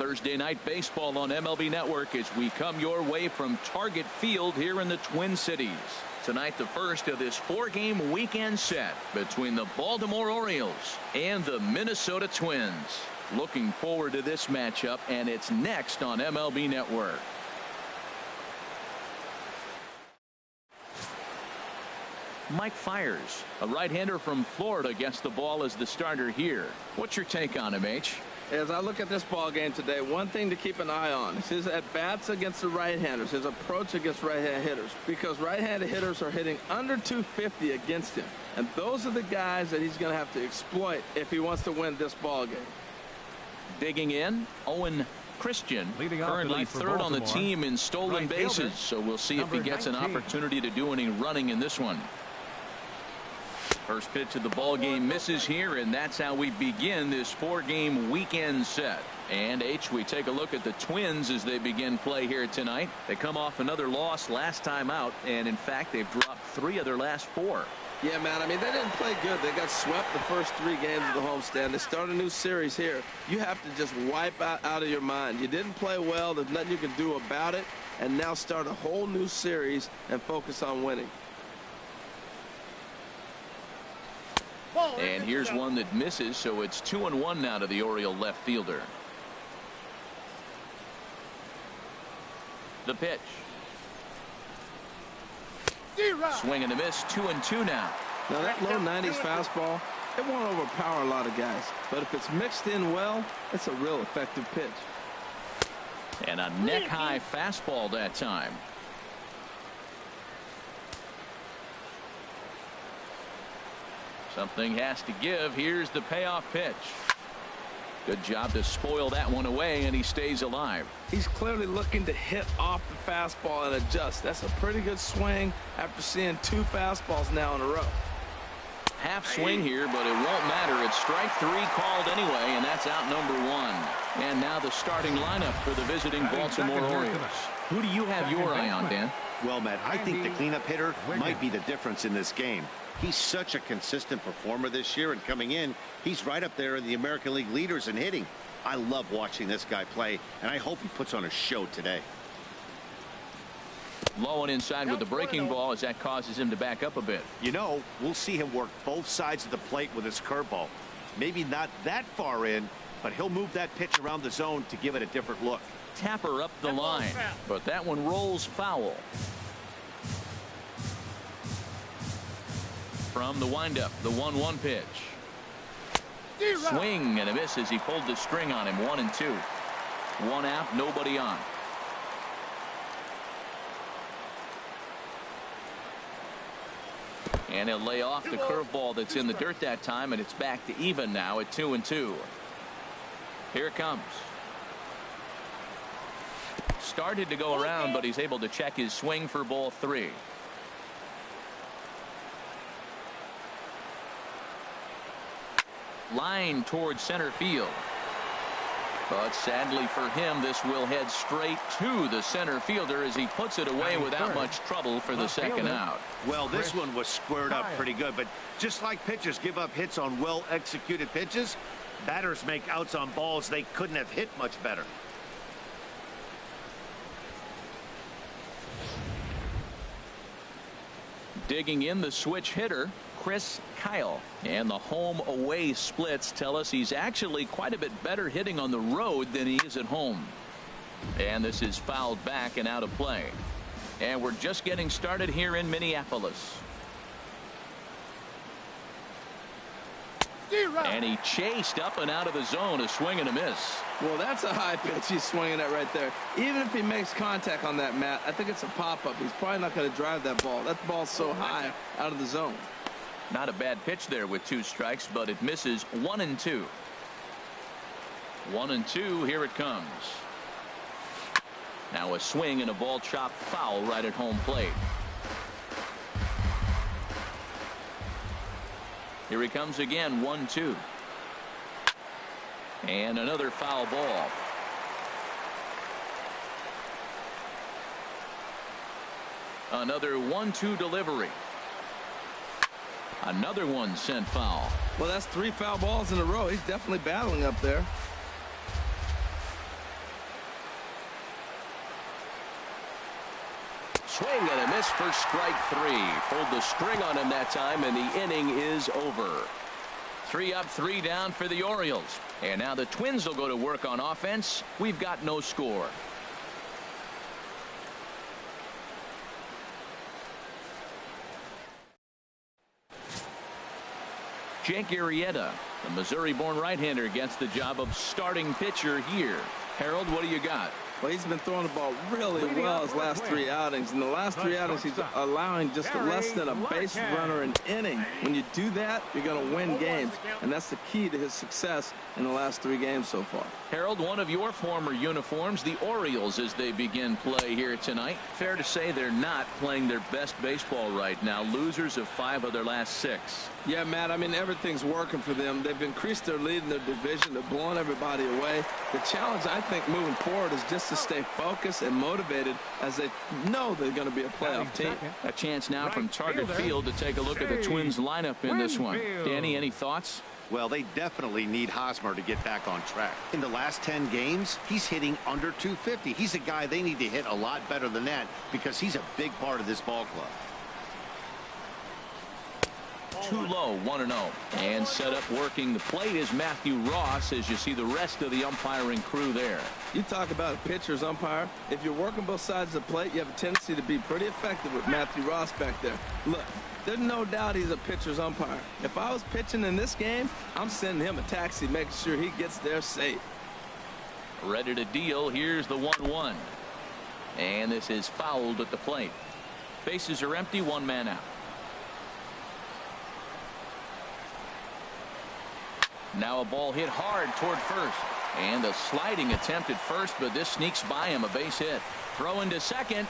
Thursday Night Baseball on MLB Network as we come your way from Target Field here in the Twin Cities. Tonight, the first of this 4-game weekend set between the Baltimore Orioles and the Minnesota Twins. Looking forward to this matchup, and it's next on MLB Network. Mike Fiers, a right-hander from Florida, gets the ball as the starter here. What's your take on him, H? As I look at this ball game today, one thing to keep an eye on is his at-bats against the right-handers, his approach against right-hand hitters, because right-handed hitters are hitting under 250 against him, and those are the guys that he's going to have to exploit if he wants to win this ball game. Digging in, Owen Christian, currently third on the team in stolen bases, so we'll see if he gets an opportunity to do any running in this one. First pitch of the ball game misses here, and that's how we begin this 4-game weekend set. And H, we take a look at the Twins as they begin play here tonight. They come off another loss last time out, and in fact they've dropped 3 of their last 4. Yeah, man, I mean, they didn't play good. They got swept the first 3 games of the homestand. They start a new series here. You have to just wipe out of your mind. You didn't play well. There's nothing you can do about it. And now start a whole new series and focus on winning. And here's one that misses, so it's 2-1 now to the Oriole left fielder. The pitch. Swing and a miss, 2-2 now. Now that low 90s fastball, it won't overpower a lot of guys, but if it's mixed in well, it's a real effective pitch. And a neck-high fastball that time. Something has to give. Here's the payoff pitch. Good job to spoil that one away, and he stays alive. He's clearly looking to hit off the fastball and adjust. That's a pretty good swing after seeing 2 fastballs now in a row. Half swing here, but it won't matter. It's strike 3 called anyway, and that's out number 1. And now the starting lineup for the visiting Baltimore Orioles. Who do you have your eye on, Dan? Well, Matt, I think the cleanup hitter might be the difference in this game. He's such a consistent performer this year, and coming in, he's right up there in the American League leaders in hitting. I love watching this guy play, and I hope he puts on a show today. Low and inside with the breaking ball as that causes him to back up a bit. You know, we'll see him work both sides of the plate with his curveball. Maybe not that far in, but he'll move that pitch around the zone to give it a different look. Tapper up the line, but that one rolls foul. From the windup, the 1-1 pitch. Swing and a miss as he pulled the string on him. 1-2. 1 out, nobody on. And he'll lay off the curveball that's in the dirt that time, and it's back to even now at 2-2. Here it comes. Started to go around, but he's able to check his swing for ball 3. Line towards center field. But sadly for him, this will head straight to the center fielder as he puts it away without much trouble for the second out. Well, this one was squared up pretty good, but just like pitchers give up hits on well-executed pitches, batters make outs on balls they couldn't have hit much better. Digging in, the switch hitter, Chris Kyle. And the home away splits tell us he's actually quite a bit better hitting on the road than he is at home. And this is fouled back and out of play. And we're just getting started here in Minneapolis. And he chased up and out of the zone, a swing and a miss. Well, that's a high pitch he's swinging at right there. Even if he makes contact on that, Matt, I think it's a pop-up. He's probably not going to drive that ball. That ball's so high out of the zone. Not a bad pitch there with 2 strikes, but it misses. 1-2. 1-2. Here it comes. Now a swing and a ball chopped foul right at home plate. Here he comes again. 1-2. And another foul ball. Another 1-2 delivery. Another one sent foul. Well, that's 3 foul balls in a row. He's definitely battling up there. Swing and a miss for strike 3. Pulled the string on him that time, and the inning is over. 3 up, 3 down for the Orioles. And now the Twins will go to work on offense. We've got no score. Jake Arrieta, the Missouri-born right-hander, gets the job of starting pitcher here. Harold, what do you got? Well, he's been throwing the ball really well his last 3 outings. In the last 3 outings, he's allowing just less than a base runner an inning. When you do that, you're going to win games, and that's the key to his success in the last 3 games so far. Harold, one of your former uniforms, the Orioles, as they begin play here tonight. Fair to say they're not playing their best baseball right now. Losers of 5 of their last 6. Yeah, Matt, I mean, everything's working for them. They've increased their lead in their division. They're blowing everybody away. The challenge, I think, moving forward is just to stay focused and motivated as they know they're going to be a playoff team. A chance now from Target Field to take a look at the Twins lineup in this one. Danny, any thoughts? Well, they definitely need Hosmer to get back on track. In the last 10 games, he's hitting under 250. He's a guy they need to hit a lot better than that because he's a big part of this ball club. Too low, 1-0. And set up working the plate is Matthew Ross, as you see the rest of the umpiring crew there. You talk about a pitcher's umpire. If you're working both sides of the plate, you have a tendency to be pretty effective with Matthew Ross back there. Look, there's no doubt he's a pitcher's umpire. If I was pitching in this game, I'm sending him a taxi, making sure he gets there safe. Ready to deal. Here's the 1-1. And this is fouled at the plate. Bases are empty, 1 man out. Now a ball hit hard toward first. And a sliding attempt at first, but this sneaks by him, a base hit. Throw into second.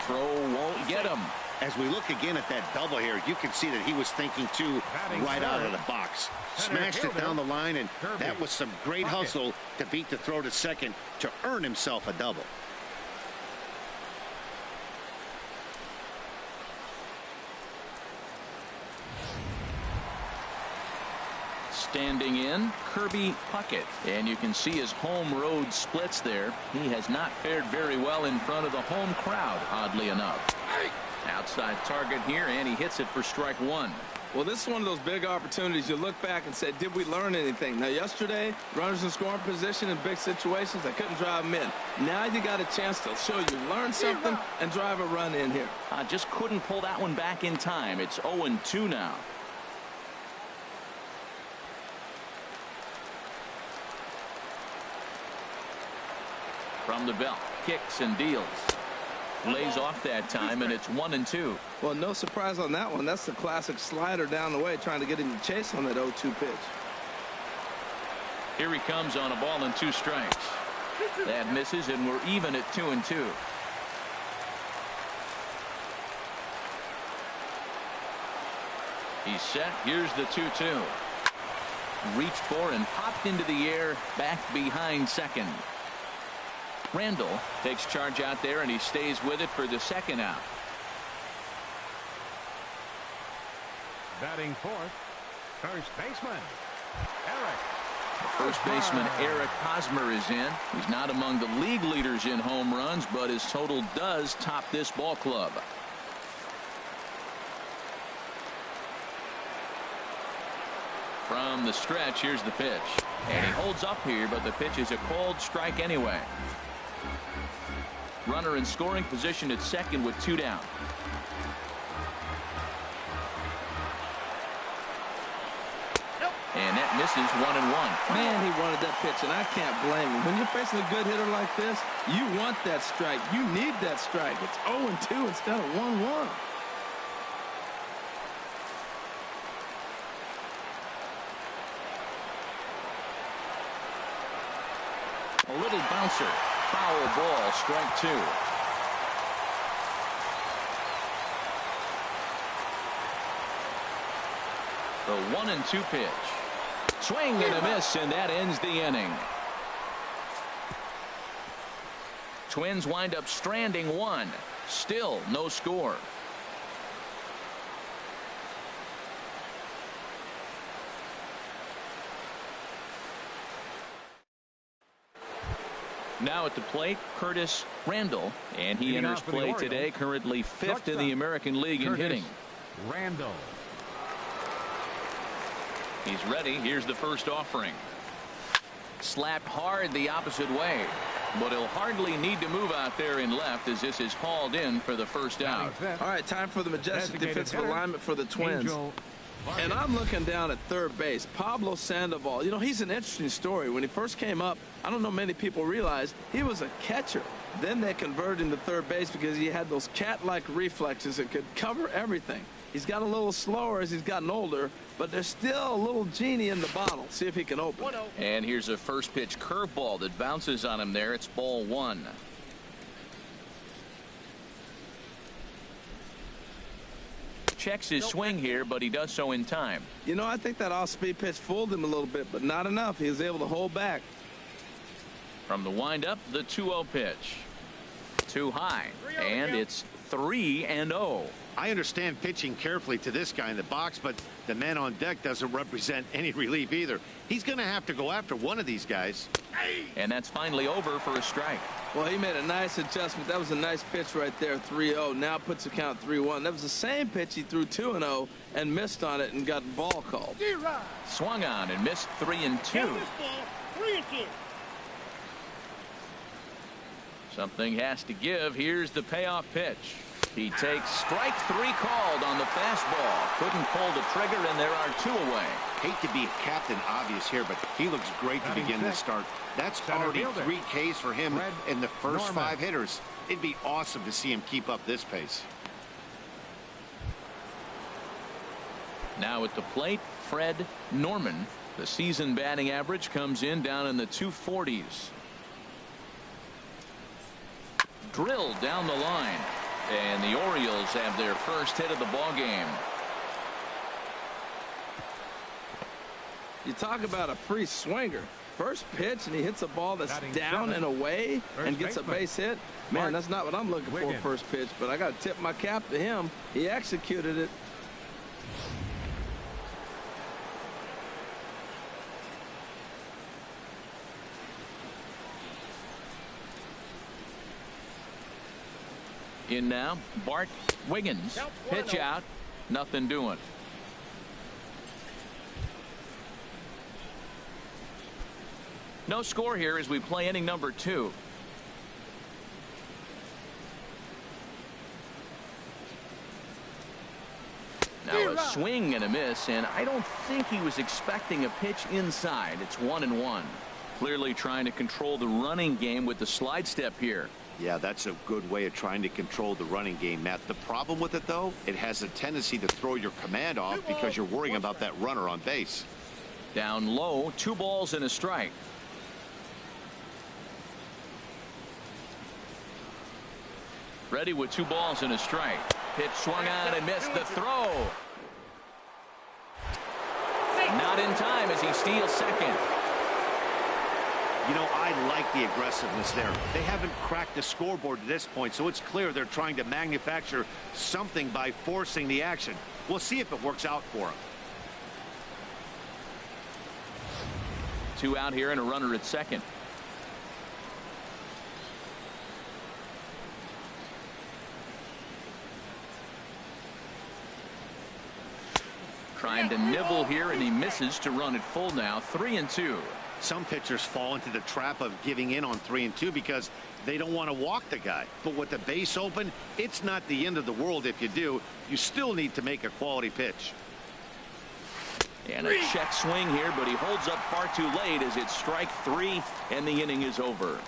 Throw won't get him. As we look again at that double here, you can see that he was thinking too right out of the box. Smashed it down the line, and that was some great hustle to beat the throw to second to earn himself a double. Standing in, Kirby Puckett. And you can see his home road splits there. He has not fared very well in front of the home crowd, oddly enough. Outside target here, and he hits it for strike 1. Well, this is one of those big opportunities. You look back and say, did we learn anything? Now, yesterday, runners in scoring position in big situations, I couldn't drive them in. Now you got a chance to show you learned something and drive a run in here. Just couldn't pull that one back in time. It's 0-2 now. From the belt, kicks and deals. Lays off that time, and it's 1-2. Well, no surprise on that one. That's the classic slider down the way, trying to get him to chase on that 0-2 pitch. Here he comes on a ball and 2 strikes. That misses, and we're even at 2-2. He's set. Here's the 2-2. Reached for and popped into the air, back behind second. Randall takes charge out there, and he stays with it for the second out. Batting fourth, first baseman, Eric. The first baseman, Eric Hosmer, is in. He's not among the league leaders in home runs, but his total does top this ball club. From the stretch, here's the pitch. And he holds up here, but the pitch is a called strike anyway. Runner in scoring position at second with 2 down. And that misses 1-1. Man, he wanted that pitch, and I can't blame him. When you're facing a good hitter like this, you want that strike. You need that strike. It's 0-2 instead of 1-1. A little bouncer. Foul ball, strike 2. The 1-2 pitch. Swing and a miss, and that ends the inning. Twins wind up stranding 1. Still no score. Now at the plate, Curtis Randall, and he enters play today, currently 5th in the American League in hitting. Randall. He's ready. Here's the first offering. Slapped hard the opposite way, but he'll hardly need to move out there in left as this is hauled in for the first out. All right, time for the majestic defensive alignment for the Twins. And I'm looking down at third base. Pablo Sandoval, you know, he's an interesting story. When he first came up, I don't know many people realize he was a catcher. Then they converted him to third base because he had those cat-like reflexes that could cover everything. He's got a little slower as he's gotten older, but there's still a little genie in the bottle. See if he can open. And here's a first pitch curveball that bounces on him there. It's ball 1. Checks his swing here, but he does so in time. You know, I think that off-speed pitch fooled him a little bit, but not enough. He was able to hold back. From the windup, the 2-0 pitch. Too high, and it's 3-0. I understand pitching carefully to this guy in the box, but the man on deck doesn't represent any relief either. He's going to have to go after one of these guys. And that's finally over for a strike. Well, he made a nice adjustment. That was a nice pitch right there, 3-0. Now puts the count 3-1. That was the same pitch he threw 2-0 and missed on it and got ball called. Swung on and missed 3-2. Something has to give. Here's the payoff pitch. He takes strike 3 called on the fastball. Couldn't pull the trigger, and there are 2 away. Hate to be Captain Obvious here, but he looks great to begin this start. That's already 3 Ks for him in the first 5 hitters. It'd be awesome to see him keep up this pace. Now at the plate, Fred Norman. The season batting average comes in down in the 240s. Drilled down the line. And the Orioles have their first hit of the ball game. You talk about a free swinger. First pitch, and he hits a ball that's down and away and gets a base hit. Man, that's not what I'm looking for first pitch, but I got to tip my cap to him. He executed it. In now, Bart Wiggins. Pitch out. Nothing doing. No score here as we play inning number 2. Now a swing and a miss, and I don't think he was expecting a pitch inside. It's 1-1. Clearly trying to control the running game with the slide step here. Yeah, that's a good way of trying to control the running game, Matt. The problem with it, though, it has a tendency to throw your command off because you're worrying about that runner on base. Down low, 2 balls and a strike. Ready with 2 balls and a strike. Pitch swung on and missed the throw. Not in time as he steals second. You know, I like the aggressiveness there. They haven't cracked the scoreboard to this point, so it's clear they're trying to manufacture something by forcing the action. We'll see if it works out for them. 2 out here and a runner at second. Trying to nibble here, and he misses to run it full now. 3-2. Some pitchers fall into the trap of giving in on 3-2 because they don't want to walk the guy. But with the base open, it's not the end of the world if you do. You still need to make a quality pitch. And a check swing here, but he holds up far too late as it's strike 3, and the inning is over.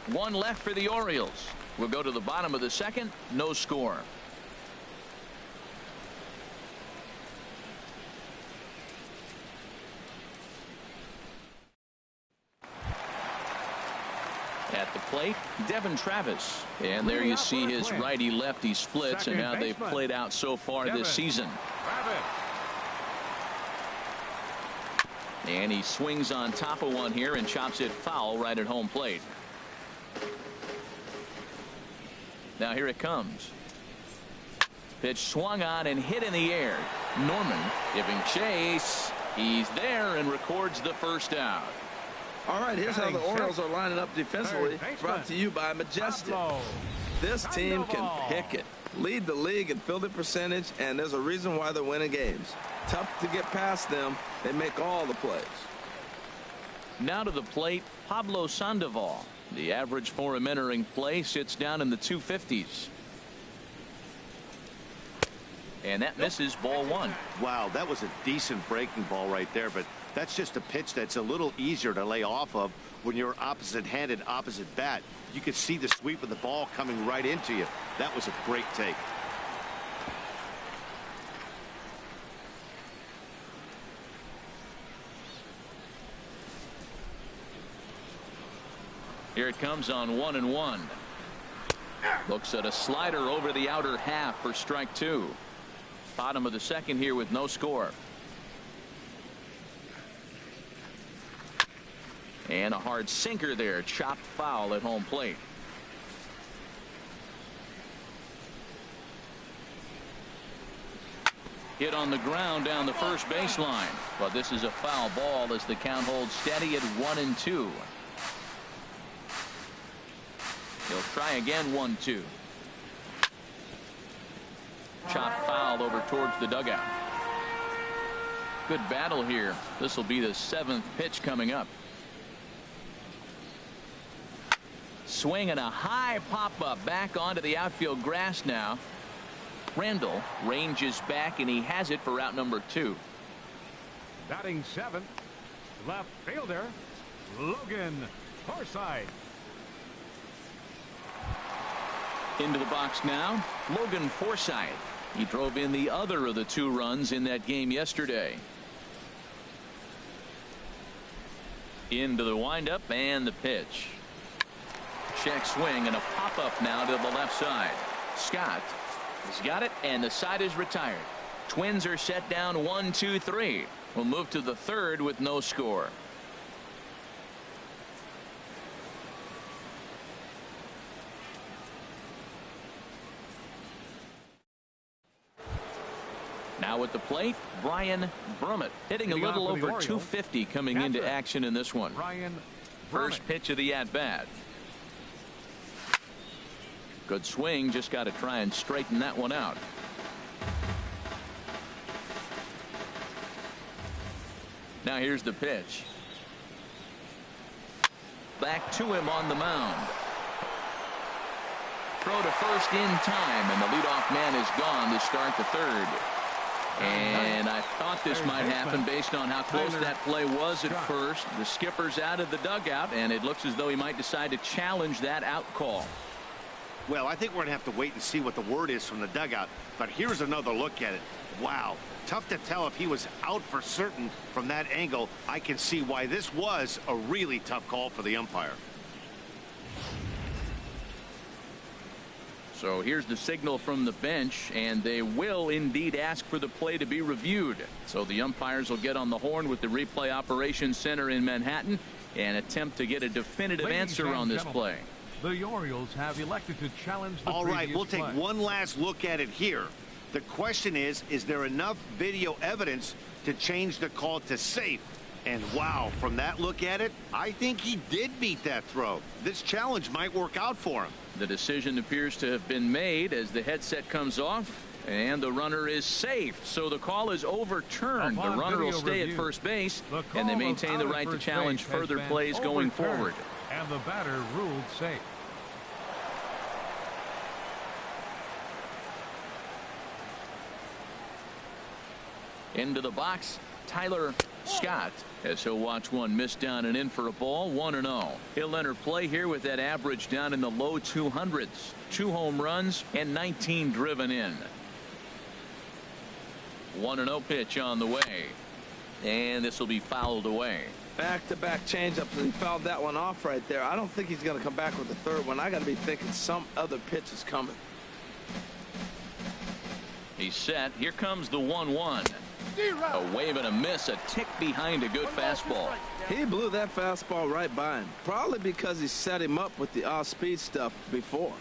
1 left for the Orioles. We'll go to the bottom of the second. No score. At the plate, Devin Travis. And there you see his righty-lefty splits and how they've played out so far this season. And he swings on top of one here and chops it foul right at home plate. Now here it comes. Pitch swung on and hit in the air. Norman giving chase. He's there and records the first out. All right, here's how the Orioles are lining up defensively. Brought to you by Majestic. This team can pick it, lead the league in fielding percentage, and there's a reason why they're winning games. Tough to get past them. They make all the plays. Now to the plate, Pablo Sandoval. The average for him entering play sits down in the 250s. And that misses ball one. Wow, that was a decent breaking ball right there, but that's just a pitch that's a little easier to lay off of when you're opposite-handed, opposite bat. You could see the sweep of the ball coming right into you. That was a great take. Here it comes on 1-1. Looks at a slider over the outer half for strike two. Bottom of the second here with no score. And a hard sinker there, chopped foul at home plate. Hit on the ground down the first baseline, but this is a foul ball as the count holds steady at 1-2. He'll try again, 1-2. Chopped foul over towards the dugout. Good battle here. This will be the 7th pitch coming up. Swing and a high pop-up back onto the outfield grass now. Randall ranges back, and he has it for out number 2. Batting 7th, left fielder, Logan Forsythe. Into the box now, Logan Forsythe. He drove in the other of the 2 runs in that game yesterday. Into the windup and the pitch. Check swing and a pop-up now to the left side. Scott has got it, and the side is retired. Twins are set down 1-2-3. We'll move to the 3rd with no score. Now at the plate, Brian Brummett hitting a little over 250 coming into action in this one. First pitch of the at-bat. Good swing, just got to try and straighten that one out. Now here's the pitch. Back to him on the mound. Throw to first in time, and the leadoff man is gone to start the 3rd. And I thought this might happen based on how close that play was at first. The skipper's out of the dugout, and it looks as though he might decide to challenge that out call. Well, I think we're going to have to wait and see what the word is from the dugout. But here's another look at it. Wow. Tough to tell if he was out for certain from that angle. I can see why this was a really tough call for the umpire. So here's the signal from the bench, and they will indeed ask for the play to be reviewed. So the umpires will get on the horn with the replay operations center in Manhattan and attempt to get a definitive answer on this play. The Orioles have elected to challenge the All right, we'll take play. one last look at it here. The question is there enough video evidence to change the call to safe? And wow, from that look at it, I think he did beat that throw. This challenge might work out for him. The decision appears to have been made as the headset comes off, and the runner is safe. So the call is overturned. The runner will stay at first base, and they maintain the right to challenge further plays going forward. And the batter ruled safe. Into the box, Tyler Scott, as he'll watch one miss down and in for a ball. 1-0. He'll enter play here with that average down in the low 200s. 2 home runs and 19 driven in. 1-0 pitch on the way, and this will be fouled away. Back-to-back changeups, and he fouled that one off right there. I don't think he's going to come back with the 3rd one. I got to be thinking some other pitch is coming. He's set. Here comes the 1-1. A wave and a miss, a tick behind a good fastball. He blew that fastball right by him, probably because he set him up with the off-speed stuff before.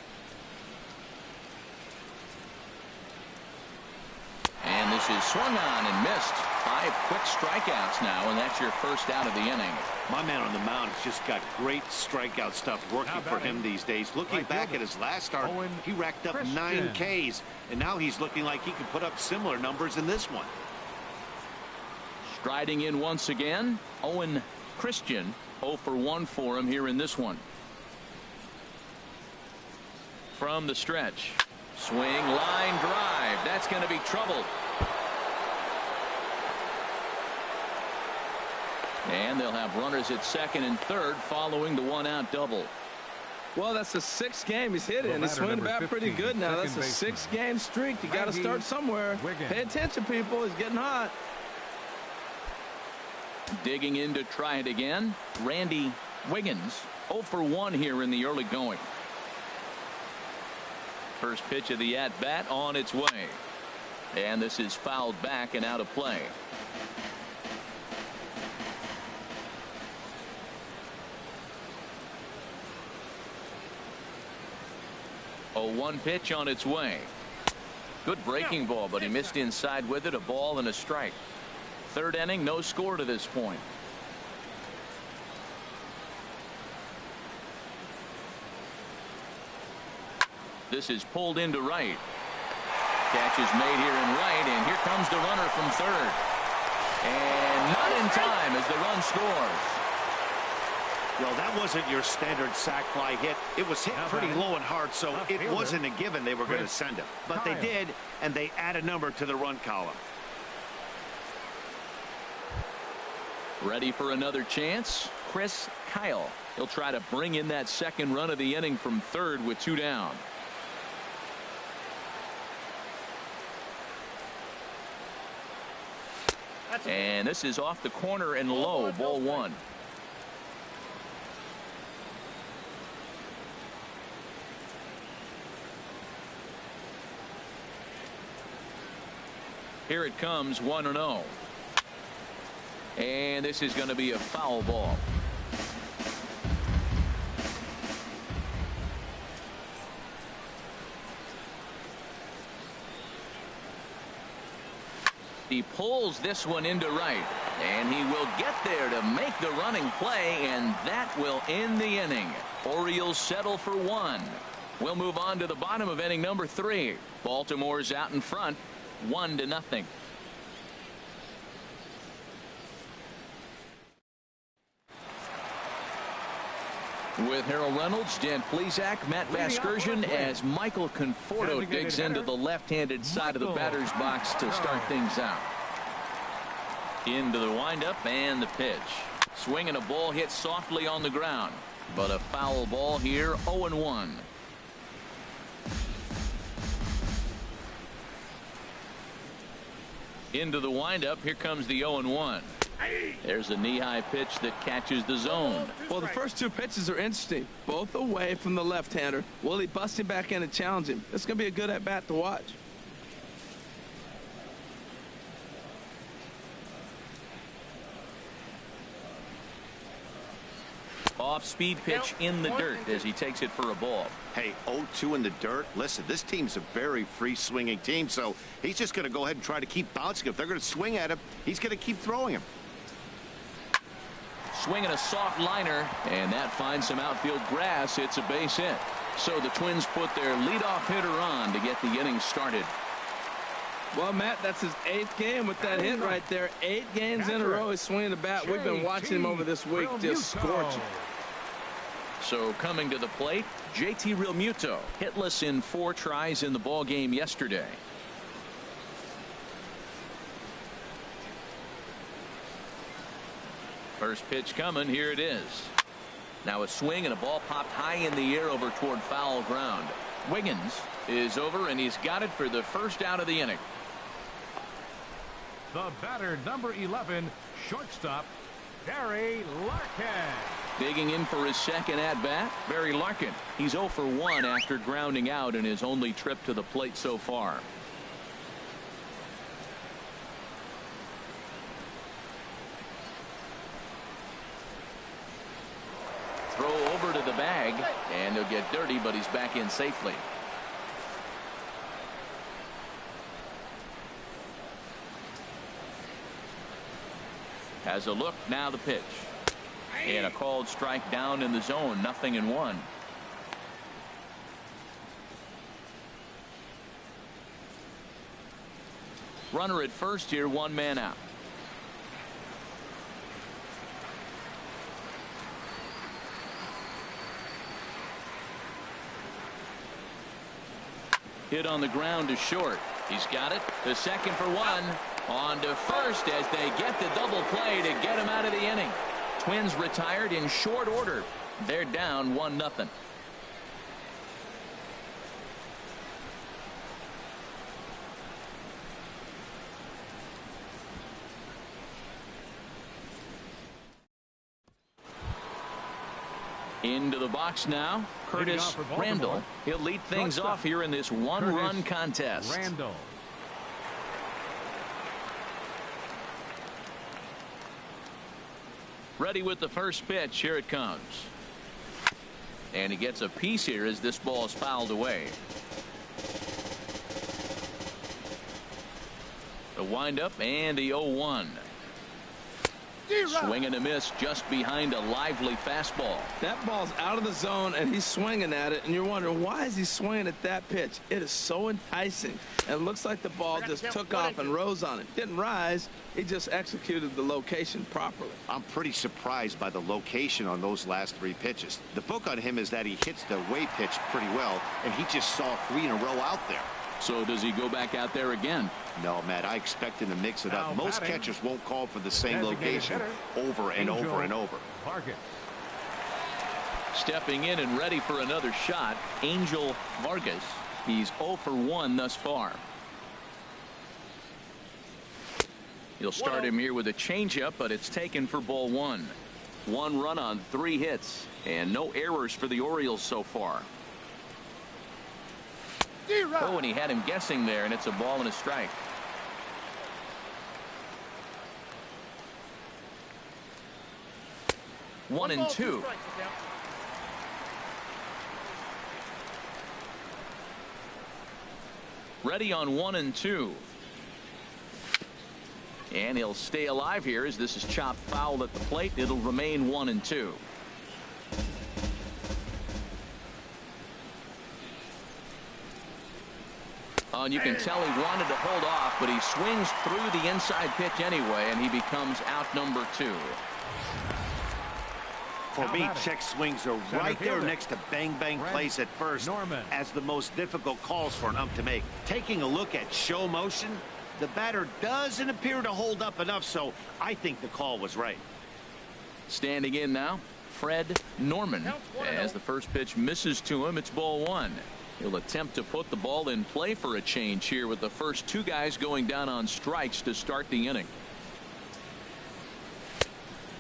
And this is swung on and missed. 5 quick strikeouts now, and that's your first out of the inning. My man on the mound has just got great strikeout stuff working for him these days. Looking back at his last start, he racked up 9 Ks, and now he's looking like he can put up similar numbers in this one. Striding in once again, Owen Christian. 0 for 1 for him here in this one. From the stretch, swing, line drive. That's going to be trouble. And they'll have runners at second and third following the 1-out double. Well, that's the 6th game he's hit in. He's swinging the bat pretty good now. That's a 6-game streak. You got to start somewhere. Pay attention, people. He's getting hot. Digging in to try it again, Randy Wiggins. 0 for 1 here in the early going. First pitch of the at-bat on its way. And this is fouled back and out of play. 0-1 pitch on its way. Good breaking ball, but he missed inside with it. A ball and a strike. 3rd inning, no score to this point. This is pulled into right. Catch is made here in right, and here comes the runner from 3rd. And not in time as the run scores. Well, that wasn't your standard sac fly hit. It was hit pretty low and hard, so it wasn't a given they were going to send him. But they did, and they add a number to the run column. Ready for another chance, Chris Kyle. He'll try to bring in that 2nd run of the inning from 3rd with 2 down. And this is off the corner and low, ball 1. Here it comes, 1-0. And this is going to be a foul ball. He pulls this one into right, and he will get there to make the running play, and that will end the inning. Orioles settle for 1. We'll move on to the bottom of inning number 3. Baltimore's out in front, 1-0. With Harold Reynolds, Dan Plesac, Matt Vasgersian, as Michael Conforto digs into the left-handed side of the batter's box to start things out. Into the windup and the pitch. Swinging a ball hit softly on the ground, but a foul ball here, 0-1. Into the windup, here comes the 0-1. There's a knee-high pitch that catches the zone. Well, the first 2 pitches are interesting, both away from the left-hander. Will he bust him back in and challenge him? It's going to be a good at-bat to watch. Off-speed pitch in the dirt as he takes it for a ball. Hey, 0-2 in the dirt. Listen, this team's a very free-swinging team, so he's just going to go ahead and try to keep bouncing. If they're going to swing at him, he's going to keep throwing him. Swinging a soft liner, and that finds some outfield grass. It's a base hit. So the Twins put their leadoff hitter on to get the inning started. Well, Matt, that's his 8th game with that hit right there. 8 games in a row he's swinging the bat. We've been watching him over this week, just scorching. So coming to the plate, JT Realmuto, hitless in 4 tries in the ball game yesterday. First pitch coming, here it is. Now a swing and a ball popped high in the air over toward foul ground. Wiggins is over, and he's got it for the first out of the inning. The batter, number 11, shortstop, Barry Larkin. Digging in for his 2nd at-bat, Barry Larkin. He's 0 for 1 after grounding out in his only trip to the plate so far. Throw over to the bag, and he'll get dirty, but he's back in safely. Has a look, now the pitch. And a called strike down in the zone, 0-1. Runner at first here, 1 man out. Hit on the ground to short. He's got it. The second for 1. On to first as they get the double play to get him out of the inning. Twins retired in short order. They're down 1-0. Into the box now, Curtis Randall. He'll lead things off here in this one-run contest. Randall. Ready with the first pitch. Here it comes. And he gets a piece here as this ball is fouled away. The windup and the 0-1. Swing and a miss just behind a lively fastball. That ball's out of the zone and he's swinging at it, and you're wondering why is he swinging at that pitch. It is so enticing, and it looks like the ball just took off and rose on it. Didn't rise, he just executed the location properly. I'm pretty surprised by the location on those last 3 pitches. The book on him is that he hits the way pitch pretty well, and he just saw 3 in a row out there. So does he go back out there again? No, Matt, I expect him to mix it up. Most catchers won't call for the same location over and over and over. Stepping in and ready for another shot, Angel Vargas. He's 0 for 1 thus far. He'll start him here with a changeup, but it's taken for ball 1. 1 run on 3 hits, and no errors for the Orioles so far. Oh, and he had him guessing there, and it's a ball and a strike. One and 2. Ready on 1 and 2. And he'll stay alive here as this is chopped foul at the plate. It'll remain 1 and 2. And you can tell he wanted to hold off, but he swings through the inside pitch anyway, and he becomes out number 2. For me, check swings are right there next to bang-bang plays at first as the most difficult calls for an ump to make. Taking a look at show motion, the batter doesn't appear to hold up enough, so I think the call was right. Standing in now, Fred Norman. As the first pitch misses to him, it's ball 1. He'll attempt to put the ball in play for a change here with the first 2 guys going down on strikes to start the inning.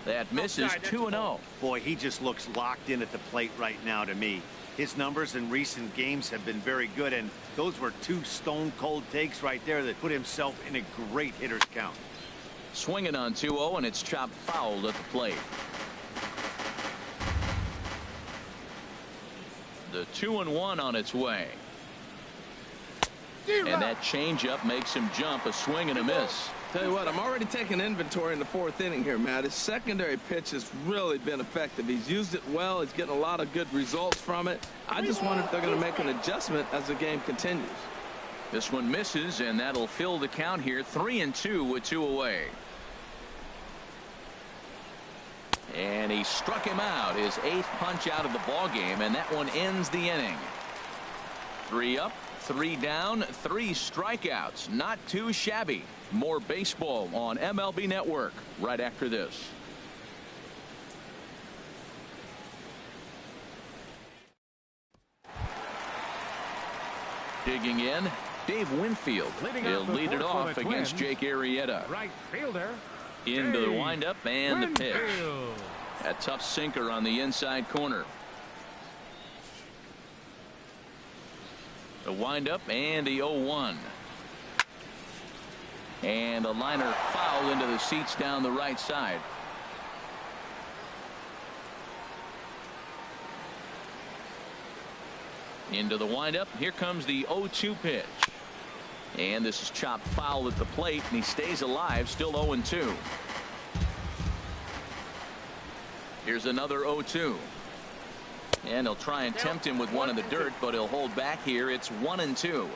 That misses 2-0. Boy, he just looks locked in at the plate right now to me. His numbers in recent games have been very good, and those were 2 stone-cold takes right there that put himself in a great hitter's count. Swinging on 2-0, and it's chopped foul at the plate. The 2-1 on its way. And that changeup makes him jump. A swing and a miss. Tell you what, I'm already taking inventory in the 4th inning here, Matt. His secondary pitch has really been effective. He's used it well. He's getting a lot of good results from it. I just wonder if they're going to make an adjustment as the game continues. This one misses, and that'll fill the count here. 3-2 with 2 away. And he struck him out, his 8th punch out of the ball game, and that one ends the inning. 3 up, 3 down, 3 strikeouts. Not too shabby. More baseball on MLB Network right after this. Digging in, Dave Winfield. He'll lead it off against Jake Arrieta. Right fielder. Into the windup and the pitch. A tough sinker on the inside corner. The windup and the 0-1. And a liner foul into the seats down the right side. Into the windup. Here comes the 0-2 pitch. And this is chopped foul at the plate, and he stays alive, still 0-2. Here's another 0-2. And he'll try and tempt him with one in the dirt, but he'll hold back here. It's 1-2.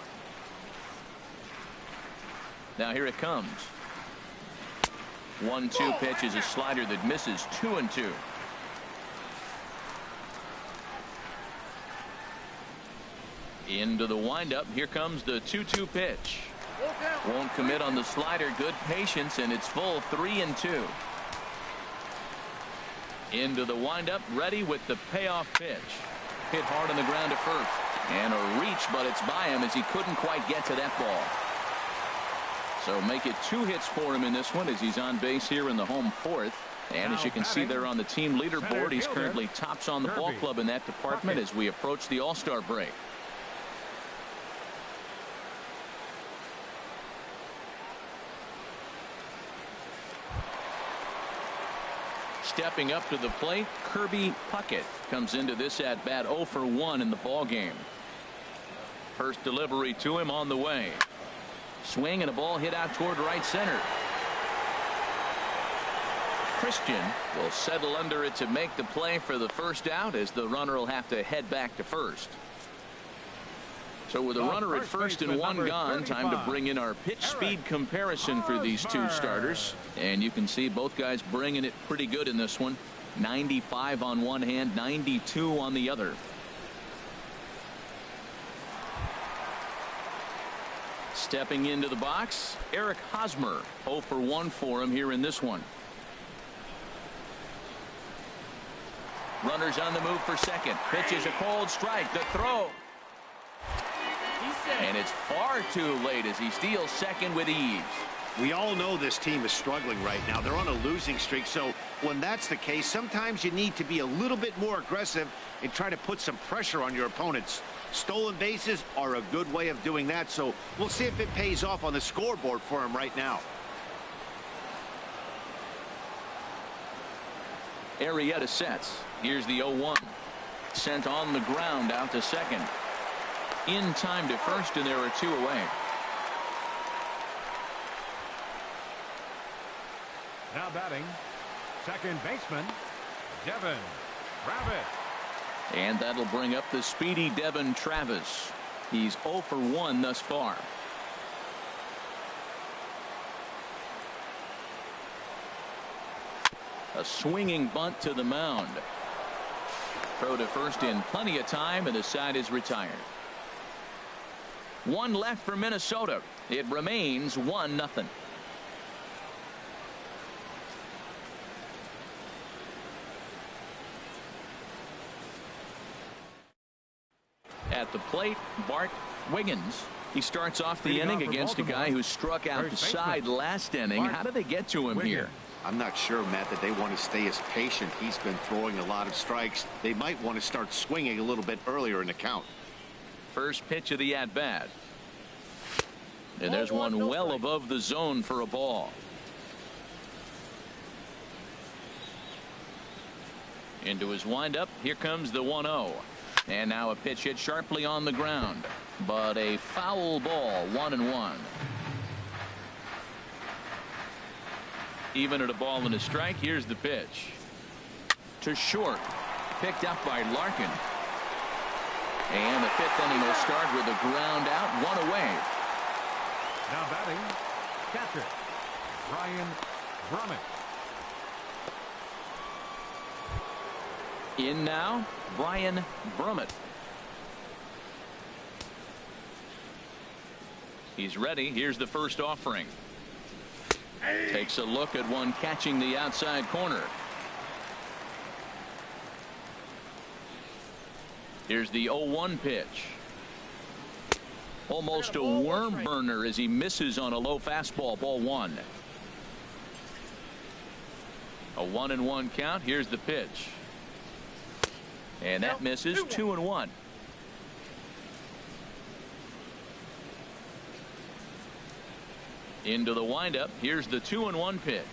Now here it comes. 1-2 pitch is a slider that misses. 2-2. Into the windup. Here comes the 2-2 pitch. Won't commit on the slider. Good patience, and it's full. 3-2. Into the windup. Ready with the payoff pitch. Hit hard on the ground to first. And a reach, but it's by him as he couldn't quite get to that ball. So make it 2 hits for him in this one as he's on base here in the home fourth. And as you can see there on the team leaderboard, he's currently tops on the ball club in that department as we approach the All-Star break. Stepping up to the plate, Kirby Puckett comes into this at bat 0 for 1 in the ball game. First delivery to him on the way. Swing and a ball hit out toward right center. Christian will settle under it to make the play for the first out as the runner will have to head back to first. So with a runner at first and one gone, time to bring in our pitch speed comparison for these two starters. And you can see both guys bringing it pretty good in this one. 95 on one hand, 92 on the other. Stepping into the box, Eric Hosmer. 0 for 1 for him here in this one. Runners on the move for second. Pitch is a cold strike. The throw. And it's far too late as he steals second with ease. We all know this team is struggling right now. They're on a losing streak, so when that's the case, sometimes you need to be a little bit more aggressive and try to put some pressure on your opponents. Stolen bases are a good way of doing that, so we'll see if it pays off on the scoreboard for him right now. Arrieta sets. Here's the 0-1. Sent on the ground out to second. In time to first, and there are 2 away. Now batting, second baseman, Devin Travis. And that'll bring up the speedy Devin Travis. He's 0 for 1 thus far. A swinging bunt to the mound. Throw to first in plenty of time, and the side is retired. 1 left for Minnesota. It remains 1-0. At the plate, Bart Wiggins. He starts off the inning against a guy who struck out the side last inning. How did they get to him here? I'm not sure, Matt, that they want to stay as patient. He's been throwing a lot of strikes. They might want to start swinging a little bit earlier in the count. First pitch of the at-bat. And there's one well above the zone for a ball. Into his windup. Here comes the 1-0. And now a pitch hit sharply on the ground. But a foul ball. 1-1. Even at a ball and a strike. Here's the pitch. To short. Picked up by Larkin. And the 5th inning will start with a ground out. 1 away. Now batting, catcher, Brian Brummett. In now, Brian Brummett. He's ready. Here's the first offering. Takes a look at one catching the outside corner. Here's the 0-1 pitch. Almost a worm burner as he misses on a low fastball. Ball 1. A 1-1 count. Here's the pitch. And that misses. 2-1. Into the windup. Here's the 2-1 pitch.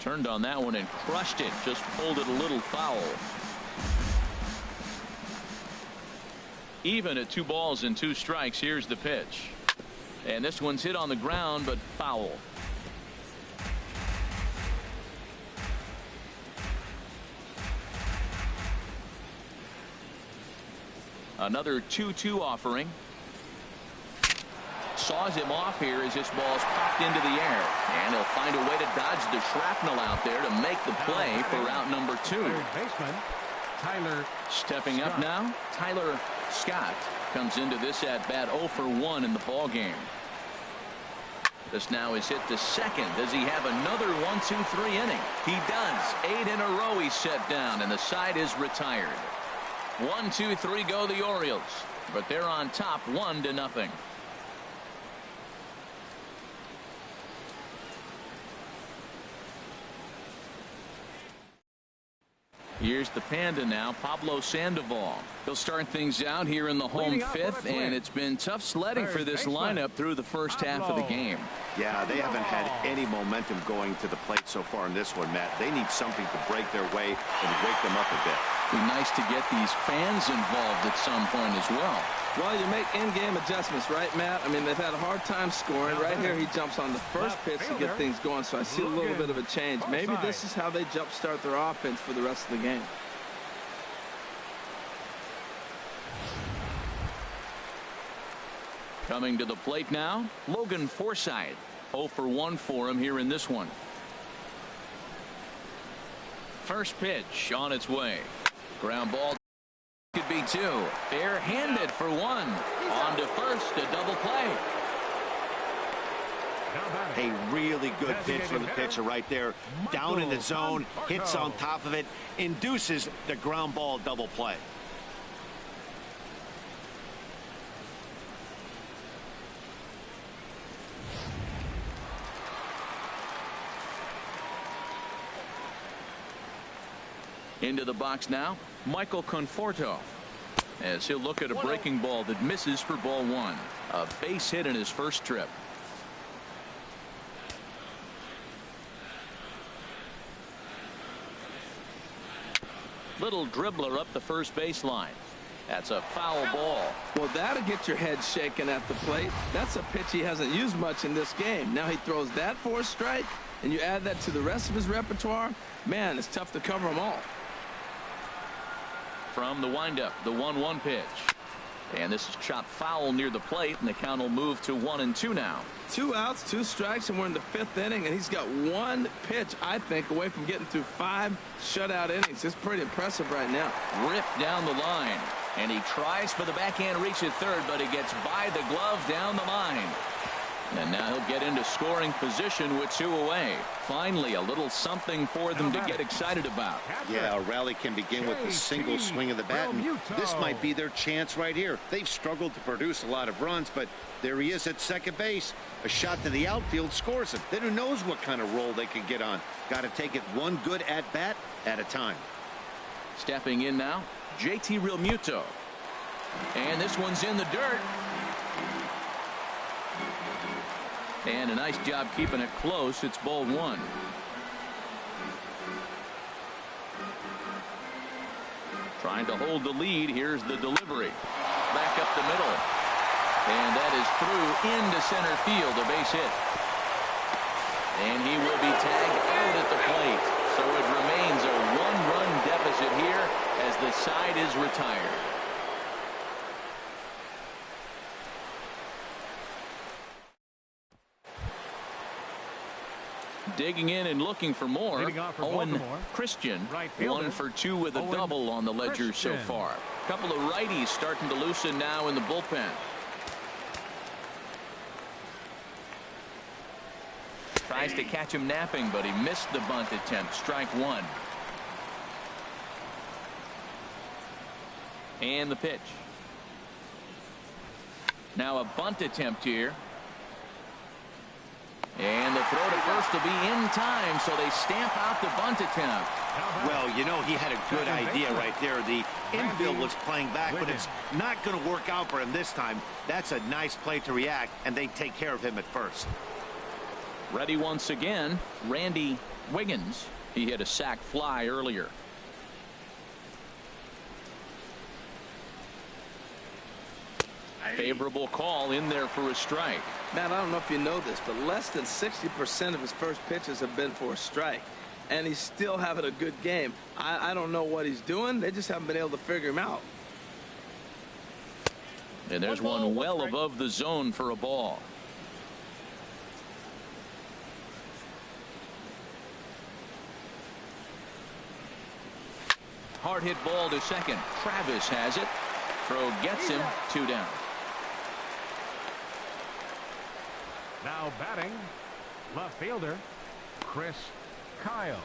Turned on that one and crushed it. Just pulled it a little foul. Even at 2 balls and 2 strikes. Here's the pitch. And this one's hit on the ground, but foul. Another 2-2 offering. Saws him off here as this ball's popped into the air. And he'll find a way to dodge the shrapnel out there to make the play for out number 2. Third baseman, Tyler Stepping up now, Tyler Scott comes into this at bat 0 for 1 in the ball game. This now is hit to second. Does he have another 1-2-3 inning? He does. 8 in a row he's set down, and the side is retired. 1-2-3 go the Orioles, but they're on top 1-0. Here's the Panda now, Pablo Sandoval. He'll start things out here in the home fifth, and it's been tough sledding for this lineup through the first half of the game. Yeah, they haven't had any momentum going to the plate so far in this one, Matt. They need something to break their way and wake them up a bit. Be nice to get these fans involved at some point as well. Well, you make in-game adjustments, right, Matt? I mean, they've had a hard time scoring. Right here, he jumps on the first pitch to get things going, so I see a little bit of a change. Maybe this is how they jumpstart their offense for the rest of the game. Coming to the plate now, Logan Forsythe. 0 for 1 for him here in this one. First pitch on its way. Ground ball. Could be 2. Bare-handed for 1. On to first, a double play. A really good pitch from the pitcher right there. Down in the zone, hits on top of it, induces the ground ball double play. Into the box now, Michael Conforto, as he'll look at a breaking ball that misses for ball 1. A base hit in his first trip. Little dribbler up the first baseline. That's a foul ball. Well, that'll get your head shaken at the plate. That's a pitch he hasn't used much in this game. Now he throws that for a strike, and you add that to the rest of his repertoire. Man, it's tough to cover them all. From the windup, the 1-1 pitch. And this is chopped foul near the plate, and the count will move to 1-2 now. 2 outs, 2 strikes, and we're in the 5th inning, and he's got 1 pitch, I think, away from getting through 5 shutout innings. It's pretty impressive right now. Ripped down the line, and he tries for the backhand reach at third, but he gets by the glove down the line. And now he'll get into scoring position with 2 away. Finally, a little something for them to get excited about. Yeah, a rally can begin with a single swing of the bat, and this might be their chance right here. They've struggled to produce a lot of runs, but there he is at second base. A shot to the outfield scores him. Then who knows what kind of roll they can get on. Got to take it one good at-bat at a time. Stepping in now, JT Realmuto. And this one's in the dirt. And a nice job keeping it close. It's ball 1. Trying to hold the lead. Here's the delivery. Back up the middle. And that is through into center field. A base hit. And he will be tagged out at the plate. So it remains a 1-run deficit here as the side is retired. Digging in and looking for more. Owen Christian, 1 for 2 with a double on the ledger so far. A couple of righties starting to loosen now in the bullpen. Tries to catch him napping, but he missed the bunt attempt. Strike 1. And the pitch. Now a bunt attempt here. And the throw to first will be in time, so they stamp out the bunt attempt. Well, you know, he had a good idea right there. The infield was playing back, but it's not going to work out for him this time. That's a nice play to react, and they take care of him at first. Ready once again, Randy Wiggins. He hit a sac fly earlier. Favorable call in there for a strike. Matt, I don't know if you know this, but less than 60% of his first pitches have been for a strike. And he's still having a good game. I don't know what he's doing. They just haven't been able to figure him out. And there's one well above the zone for a ball. Hard hit ball to second. Travis has it. Throw gets him. 2 down. Now batting, left fielder, Chris Kyle.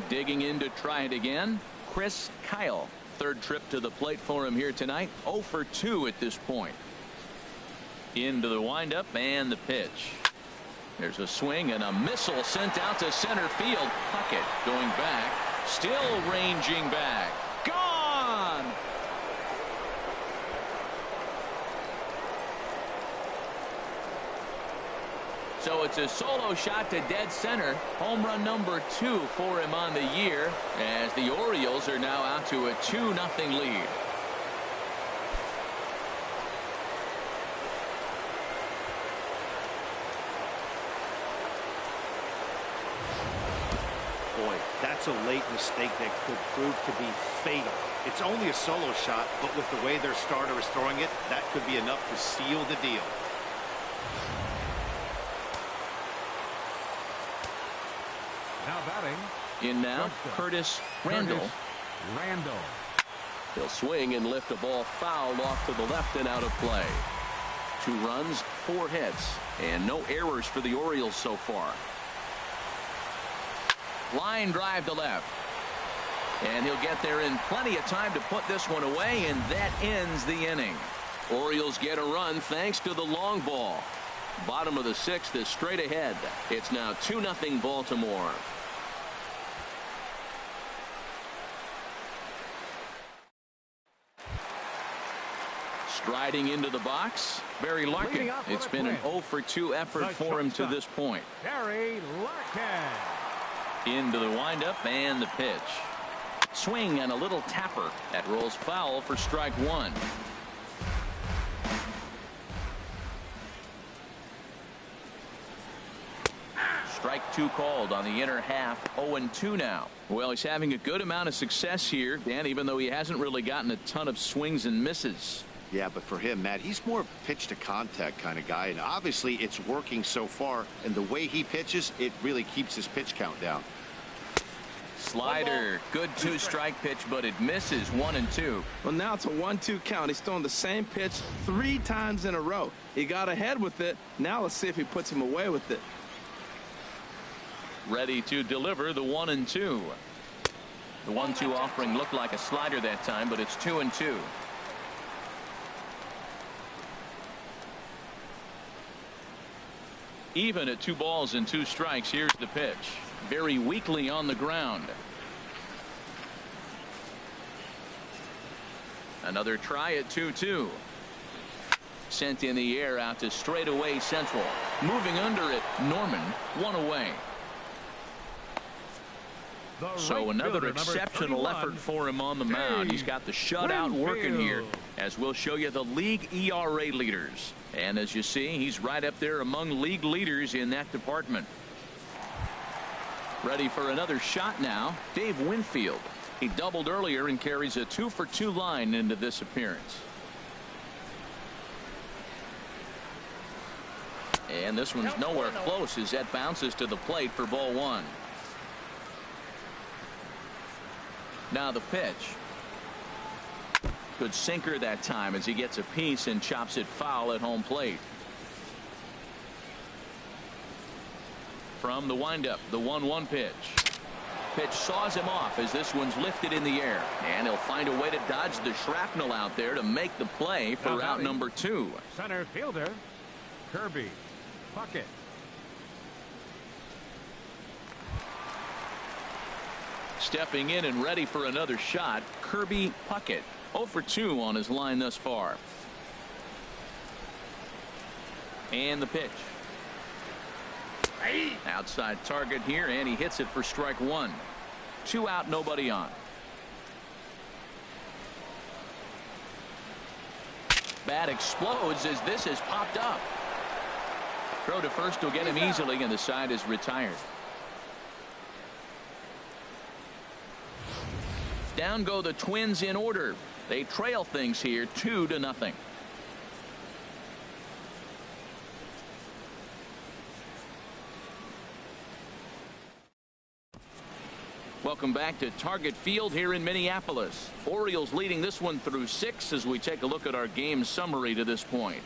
Digging in to try it again, Chris Kyle. Third trip to the plate for him here tonight. 0 for 2 at this point. Into the windup and the pitch. There's a swing and a missile sent out to center field. Puckett going back. Still ranging back. Gone! So it's a solo shot to dead center. Home run number 2 for him on the year, as the Orioles are now out to a 2-0 lead. Boy, that's a late mistake that could prove to be fatal. It's only a solo shot, but with the way their starter is throwing it, that could be enough to seal the deal. Now batting. In now, Curtis Randall. He'll swing and lift a ball foul off to the left and out of play. 2 runs, 4 hits, and no errors for the Orioles so far. Line drive to left. And he'll get there in plenty of time to put this one away, and that ends the inning. Orioles get a run thanks to the long ball. Bottom of the 6th is straight ahead. It's now 2-0 Baltimore. Striding into the box, Barry Larkin. It's been an 0 for 2 effort for him to this point. Barry Larkin. Into the windup and the pitch. Swing and a little tapper. That rolls foul for strike 1. Strike 2 called on the inner half. 0-2 now. Well, he's having a good amount of success here, Dan, even though he hasn't really gotten a ton of swings and misses. Yeah, but for him, Matt, he's more pitch to contact kind of guy, and obviously it's working so far, and the way he pitches, it really keeps his pitch count down. Slider, good 2-strike pitch, but it misses. 1-2. Well, now it's a 1-2 count. He's throwing the same pitch 3 times in a row. He got ahead with it. Now let's see if he puts him away with it. Ready to deliver the 1-2. The 1-2 offering looked like a slider that time, but it's 2-2. Even at 2 balls and 2 strikes. Here's the pitch. Very weakly on the ground. Another try at 2-2. Sent in the air out to straightaway central. Moving under it, Norman. 1 away. So another exceptional effort for him on the mound. He's got the shutout working here, as we'll show you the league ERA leaders. And as you see, he's right up there among league leaders in that department. Ready for another shot now, Dave Winfield. He doubled earlier and carries a 2 for 2 line into this appearance. And this one's nowhere close as that bounces to the plate for ball 1. Now the pitch. Good sinker that time as he gets a piece and chops it foul at home plate. From the windup, the 1-1 pitch. Pitch saws him off as this one's lifted in the air, and he'll find a way to dodge the shrapnel out there to make the play for out number 2. Center fielder Kirby Puckett. Stepping in and ready for another shot, Kirby Puckett. 0 for 2 on his line thus far. And the pitch. Outside target here, and he hits it for strike 1. 2 out, nobody on. Bat explodes as this has popped up. Throw to first will get him easily, and the side is retired. Down go the Twins in order. They trail things here 2-0. Welcome back to Target Field here in Minneapolis. Orioles leading this one through 6 as we take a look at our game summary to this point.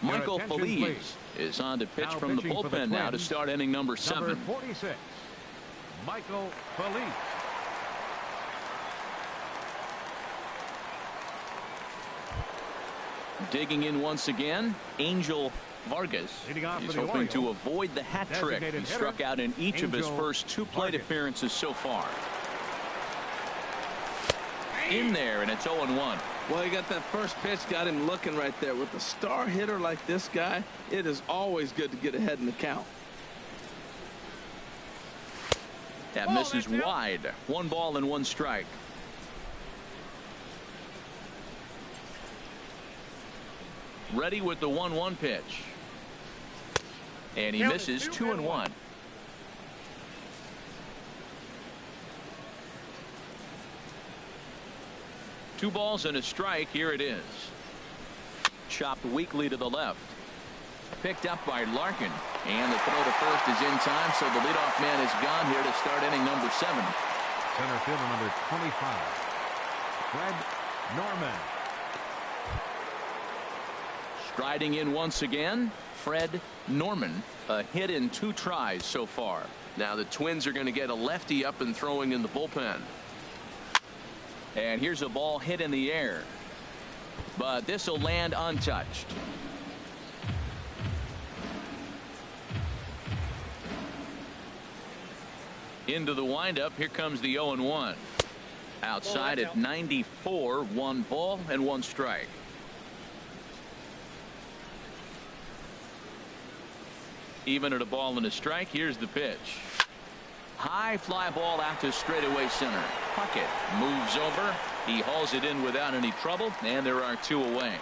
Michael Feliz is on to pitch from the bullpen now to start inning number 7. Number 46, Michael Feliz. Digging in once again, Angel Vargas. He's hoping to avoid the hat trick. He struck out in each of his first 2 plate appearances so far. In there, and it's 0-1. Well, he got that first pitch, got him looking right there. With a star hitter like this guy, it is always good to get ahead in the count. That misses wide. 1 ball and 1 strike. Ready with the 1-1 pitch. And he misses 2-1. Two balls and a strike. Here it is. Chopped weakly to the left. Picked up by Larkin. And the throw to first is in time, so the leadoff man is gone here to start inning number 7. Center fielder number 25, Fred Norman. Striding in once again, Fred Norman. A hit in 2 tries so far. Now the Twins are going to get a lefty up and throwing in the bullpen. And here's a ball hit in the air. But this will land untouched. Into the windup. Here comes the 0-1. Outside at 94, 1 ball and 1 strike. Even at a ball and a strike. Here's the pitch. High fly ball out to straightaway center. Puckett moves over. He hauls it in without any trouble, and there are 2 away.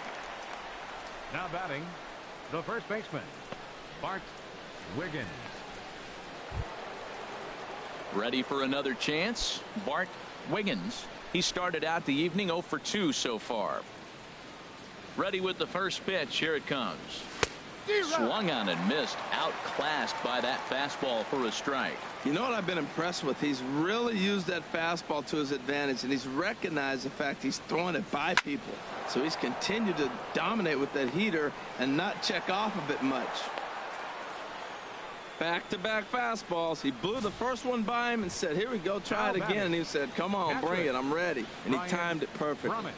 Now batting, the first baseman, Bart Wiggins. Ready for another chance. Bart Wiggins. He started out the evening 0 for 2 so far. Ready with the first pitch. Here it comes. Swung on and missed. Outclassed by that fastball for a strike. You know what I've been impressed with? He's really used that fastball to his advantage, and he's recognized the fact he's throwing it by people. So he's continued to dominate with that heater and not check off a bit much. Back-to-back fastballs. He blew the first one by him and said, here we go, try it again. And he said, come on, bring it, I'm ready. And he timed it perfectly.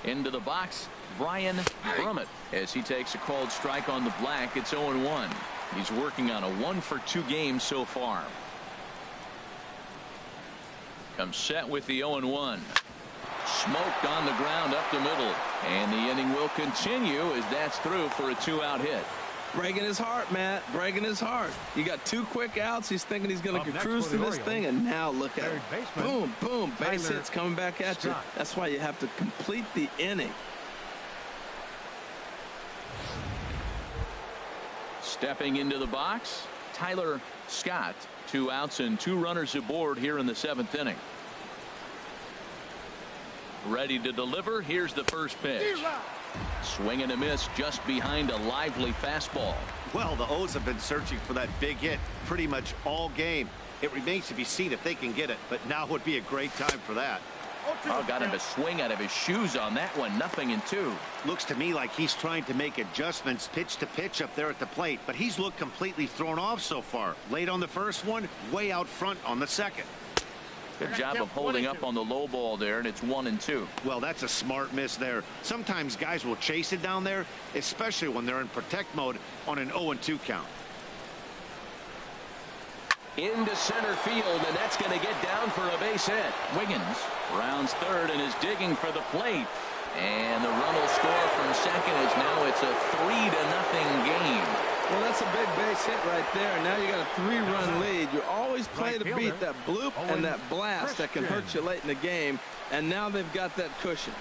Into the box, Brian Brummett, as he takes a called strike on the black. It's 0-1. He's working on a 1 for 2 game so far. Comes set with the 0-1. Smoked on the ground up the middle. And the inning will continue as that's through for a 2-out hit. Breaking his heart, Matt. Breaking his heart. You got 2 quick outs. He's thinking he's going to cruise to this thing, and now look at it. Boom, boom. Base hits coming back at you. That's why you have to complete the inning. Stepping into the box, Tyler Scott. 2 outs and 2 runners aboard here in the 7th inning. Ready to deliver. Here's the first pitch. Swing and a miss just behind a lively fastball. Well, the O's have been searching for that big hit pretty much all game. It remains to be seen if they can get it, but now would be a great time for that. Oh, got him to swing out of his shoes on that one. 0-2. Looks to me like he's trying to make adjustments pitch to pitch up there at the plate, but he's looked completely thrown off so far. Late on the first one, way out front on the second. Good job of holding up on the low ball there, and it's 1-2. Well, that's a smart miss there. Sometimes guys will chase it down there, especially when they're in protect mode on an 0-2 count. Into center field, and that's going to get down for a base hit. Wiggins rounds third and is digging for the plate. And the run will score from second as now it's a 3-0 game. Well, that's a big base hit right there. Now you got a 3-run lead. You always play to beat that bloop and that blast that can hurt you late in the game. And now they've got that cushion.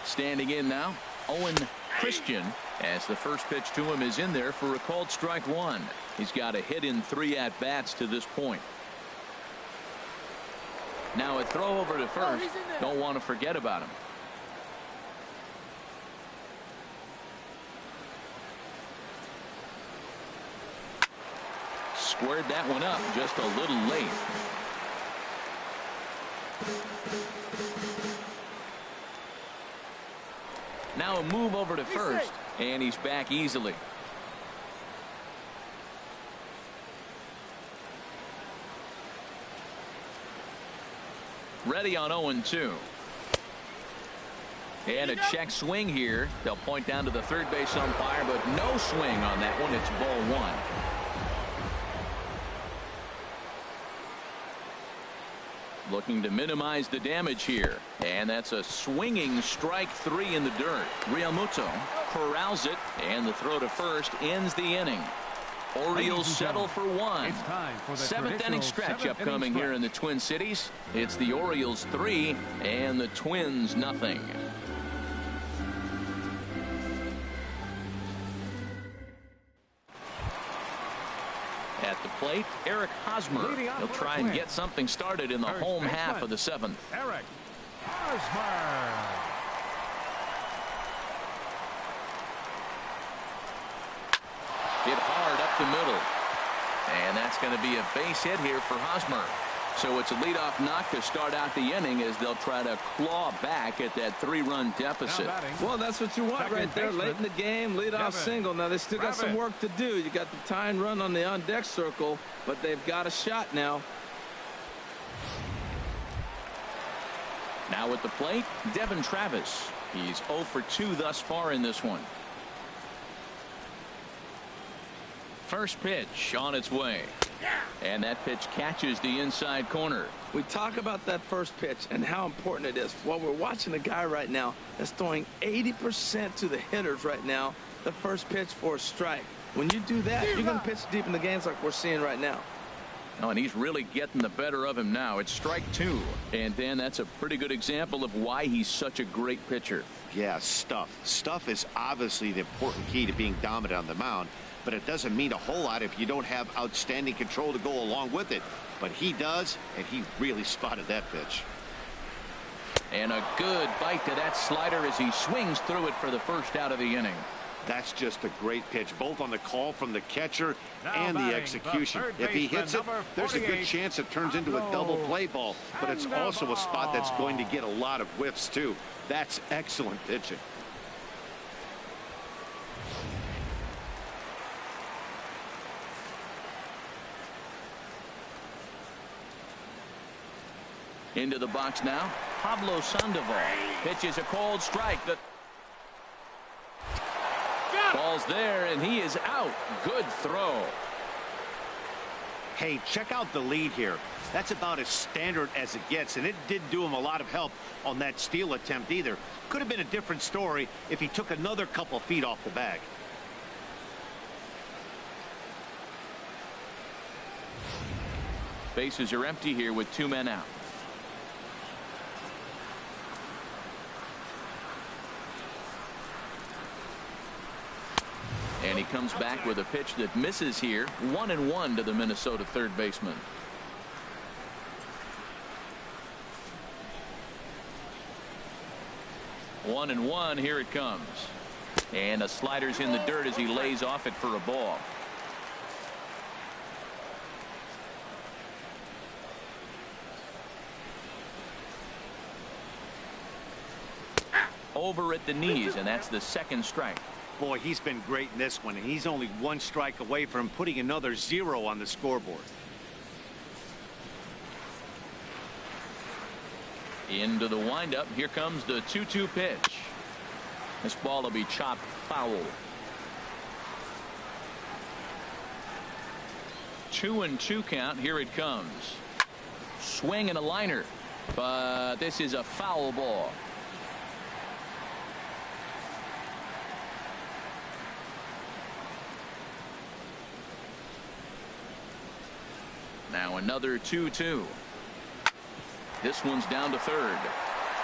Standing in now, Owen Christian, as the first pitch to him is in there for a called strike one. He's got a hit in 3 at-bats to this point. Now a throw over to first. Don't want to forget about him. Squared that one up just a little late. Now a move over to first, and he's back easily. Ready on 0-2. And a check swing here. They'll point down to the third base umpire, but no swing on that one. It's ball one. Looking to minimize the damage here. And that's a swinging strike 3 in the dirt. Realmuto corrals it, and the throw to first ends the inning. Orioles settle for one. Seventh inning stretch upcoming here in the Twin Cities. It's the Orioles 3 and the Twins nothing. At the plate, Eric Hosmer. He'll try and get something started in the home half of the 7th. Eric Hosmer. Hit hard up the middle. And that's going to be a base hit here for Hosmer. So it's a leadoff knock to start out the inning as they'll try to claw back at that 3-run deficit. Well, that's what you want right there. Late in the game, leadoff single. Now they still got some work to do. You got the tie and run on the on-deck circle, but they've got a shot now. Now at the plate, Devin Travis. He's 0 for 2 thus far in this one. First pitch on its way. And that pitch catches the inside corner. We talk about that first pitch and how important it is. Well, we're watching a guy right now that's throwing 80% to the hitters right now. The first pitch for a strike. When you do that, you're going to pitch deep in the games like we're seeing right now. Oh, and he's really getting the better of him now. It's strike 2. And Dan, that's a pretty good example of why he's such a great pitcher. Yeah, stuff. Stuff is obviously the important key to being dominant on the mound. But it doesn't mean a whole lot if you don't have outstanding control to go along with it. But he does, and he really spotted that pitch. And a good bite to that slider as he swings through it for the first out of the inning. That's just a great pitch, both on the call from the catcher and the execution. If he hits it, there's a good chance it turns into a double play ball. But it's also a spot that's going to get a lot of whiffs, too. That's excellent pitching. Into the box now, Pablo Sandoval pitches a called strike. The ball's there, and he is out. Good throw. Hey, check out the lead here. That's about as standard as it gets, and it didn't do him a lot of help on that steal attempt either. Could have been a different story if he took another couple feet off the bag. Bases are empty here with 2 men out. And he comes back with a pitch that misses here. 1-1 to the Minnesota third baseman. One and one. Here it comes. And a slider's in the dirt as he lays off it for a ball. Over at the knees, and that's the second strike. Boy, he's been great in this one, and he's only 1 strike away from putting another 0 on the scoreboard. Into the windup. Here comes the 2-2 pitch. This ball will be chopped foul. 2-2 count. Here it comes. Swing and a liner. But this is a foul ball. Now another 2-2. This one's down to third.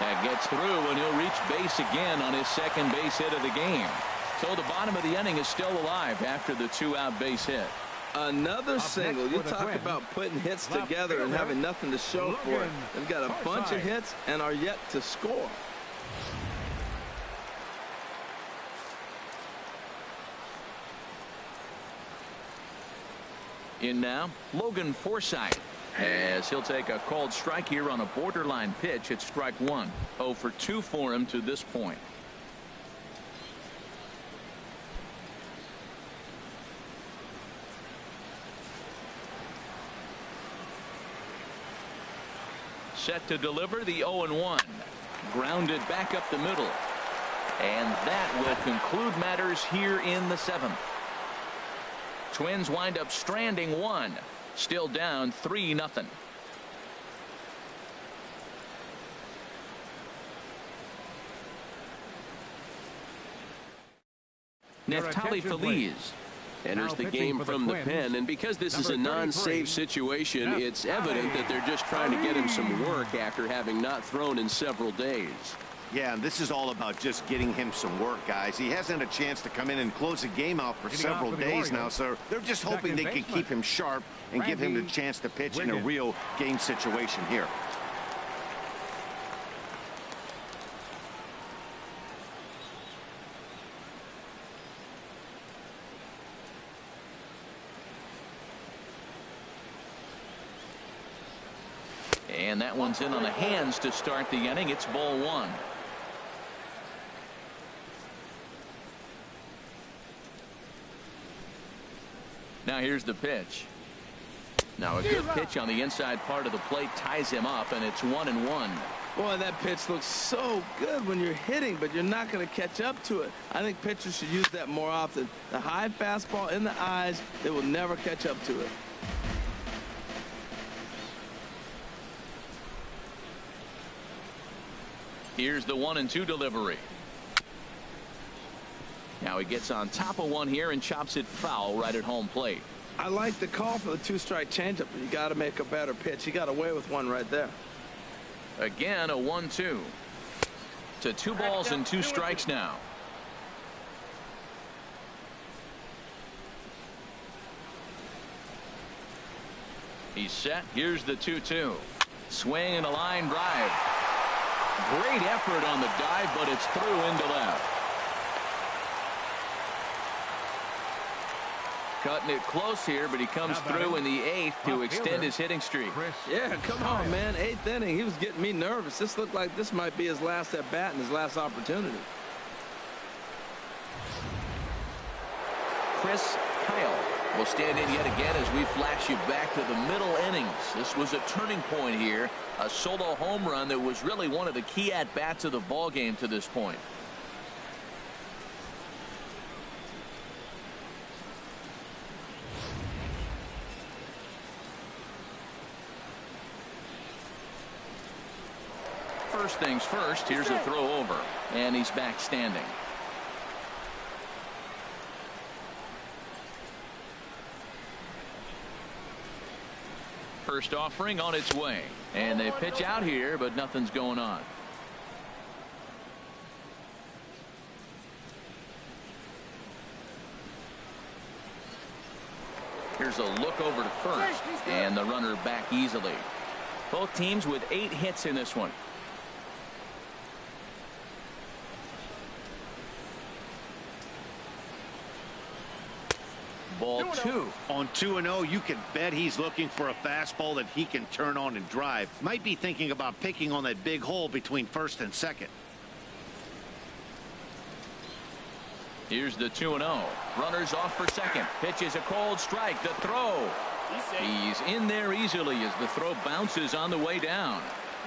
That gets through, and he'll reach base again on his second base hit of the game. So the bottom of the inning is still alive after the 2-out base hit. Another single. You talk about putting hits together and having nothing to show for it. They've got a bunch of hits and are yet to score. In now, Logan Forsythe, as he'll take a called strike here on a borderline pitch at strike one. 0 for 2 for him to this point. Set to deliver the 0-1. Grounded back up the middle. And that will conclude matters here in the 7th. Twins wind up stranding one. Still down 3-0. Neftali Feliz enters the game from the pen, and because this is a non-save situation, it's evident that they're just trying to get him some work after having not thrown in several days. Yeah, and this is all about just getting him some work, guys. He hasn't had a chance to come in and close the game out for several days now, so they're just hoping they can keep him sharp and give him the chance to pitch in a real game situation here. And that one's in on the hands to start the inning. It's ball one. Now here's the pitch. Now a good pitch on the inside part of the plate ties him up, and it's 1-1. Boy, that pitch looks so good when you're hitting, but you're not going to catch up to it. I think pitchers should use that more often. The high fastball in the eyes, they will never catch up to it. Here's the 1-2 delivery. Now he gets on top of one here and chops it foul right at home plate. I like the call for the 2-strike changeup, but you got to make a better pitch. He got away with one right there. Again, a 1-2. To 2 balls and 2 strikes now. He's set. Here's the 2-2. Swing and a line drive. Great effort on the dive, but it's through into left. Cutting it close here, but he comes through in the 8th to extend his hitting streak. Yeah, come on, man. 8th inning. He was getting me nervous. This looked like this might be his last at bat and his last opportunity. Chris Kyle will stand in yet again as we flash you back to the middle innings. This was a turning point here. A solo home run that was really one of the key at-bats of the ball game to this point. First things first, here's a throw over, and he's back standing. First offering on its way, and they pitch out here, but nothing's going on. Here's a look over to first, and the runner back easily. Both teams with 8 hits in this one. Ball 2. On 2-0, you can bet he's looking for a fastball that he can turn on and drive. Might be thinking about picking on that big hole between first and second. Here's the 2-0. Runners off for second. Pitch is a cold strike. The throw. He's in there easily as the throw bounces on the way down.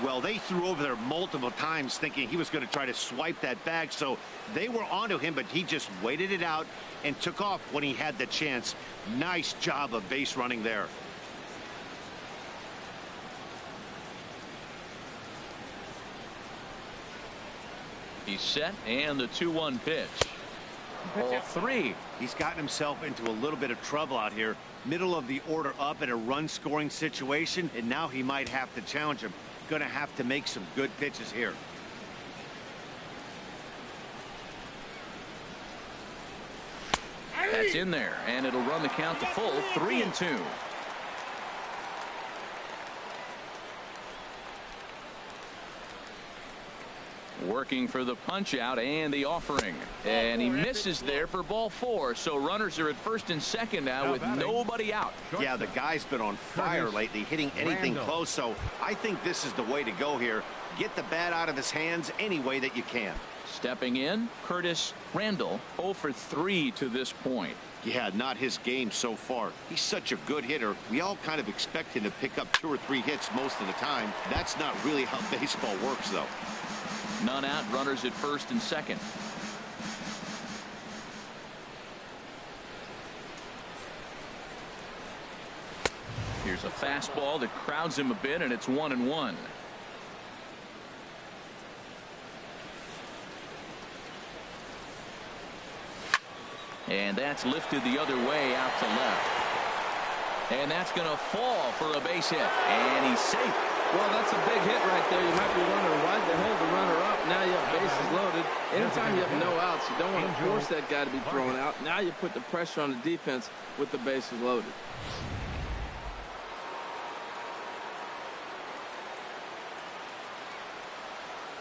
Well, they threw over there multiple times thinking he was going to try to swipe that bag, so they were onto him, but he just waited it out and took off when he had the chance. Nice job of base running there. He's set, and the 2-1 pitch. Ball 3. He's gotten himself into a little bit of trouble out here. Middle of the order up in a run-scoring situation, and now he might have to challenge him. Going to have to make some good pitches here. That's in there, and it'll run the count to full, 3-2. Working for the punch out and the offering, and he misses there for ball 4. So runners are at first and second now with nobody out. Yeah, the guy's been on fire lately, hitting anything close. So I think this is the way to go here. Get the bat out of his hands any way that you can. Stepping in, Curtis Randall, 0 for 3 to this point. Yeah, not his game so far. He's such a good hitter. We all kind of expect him to pick up 2 or 3 hits most of the time. That's not really how baseball works, though. None out, runners at first and second. Here's a fastball that crowds him a bit, and it's 1-1. And that's lifted the other way out to left. And that's going to fall for a base hit. And he's safe. Well, that's a big hit right there. You might be wondering why they hold the runner up. Now you have bases loaded. Anytime you have no outs, you don't want to force that guy to be thrown out. Now you put the pressure on the defense with the bases loaded.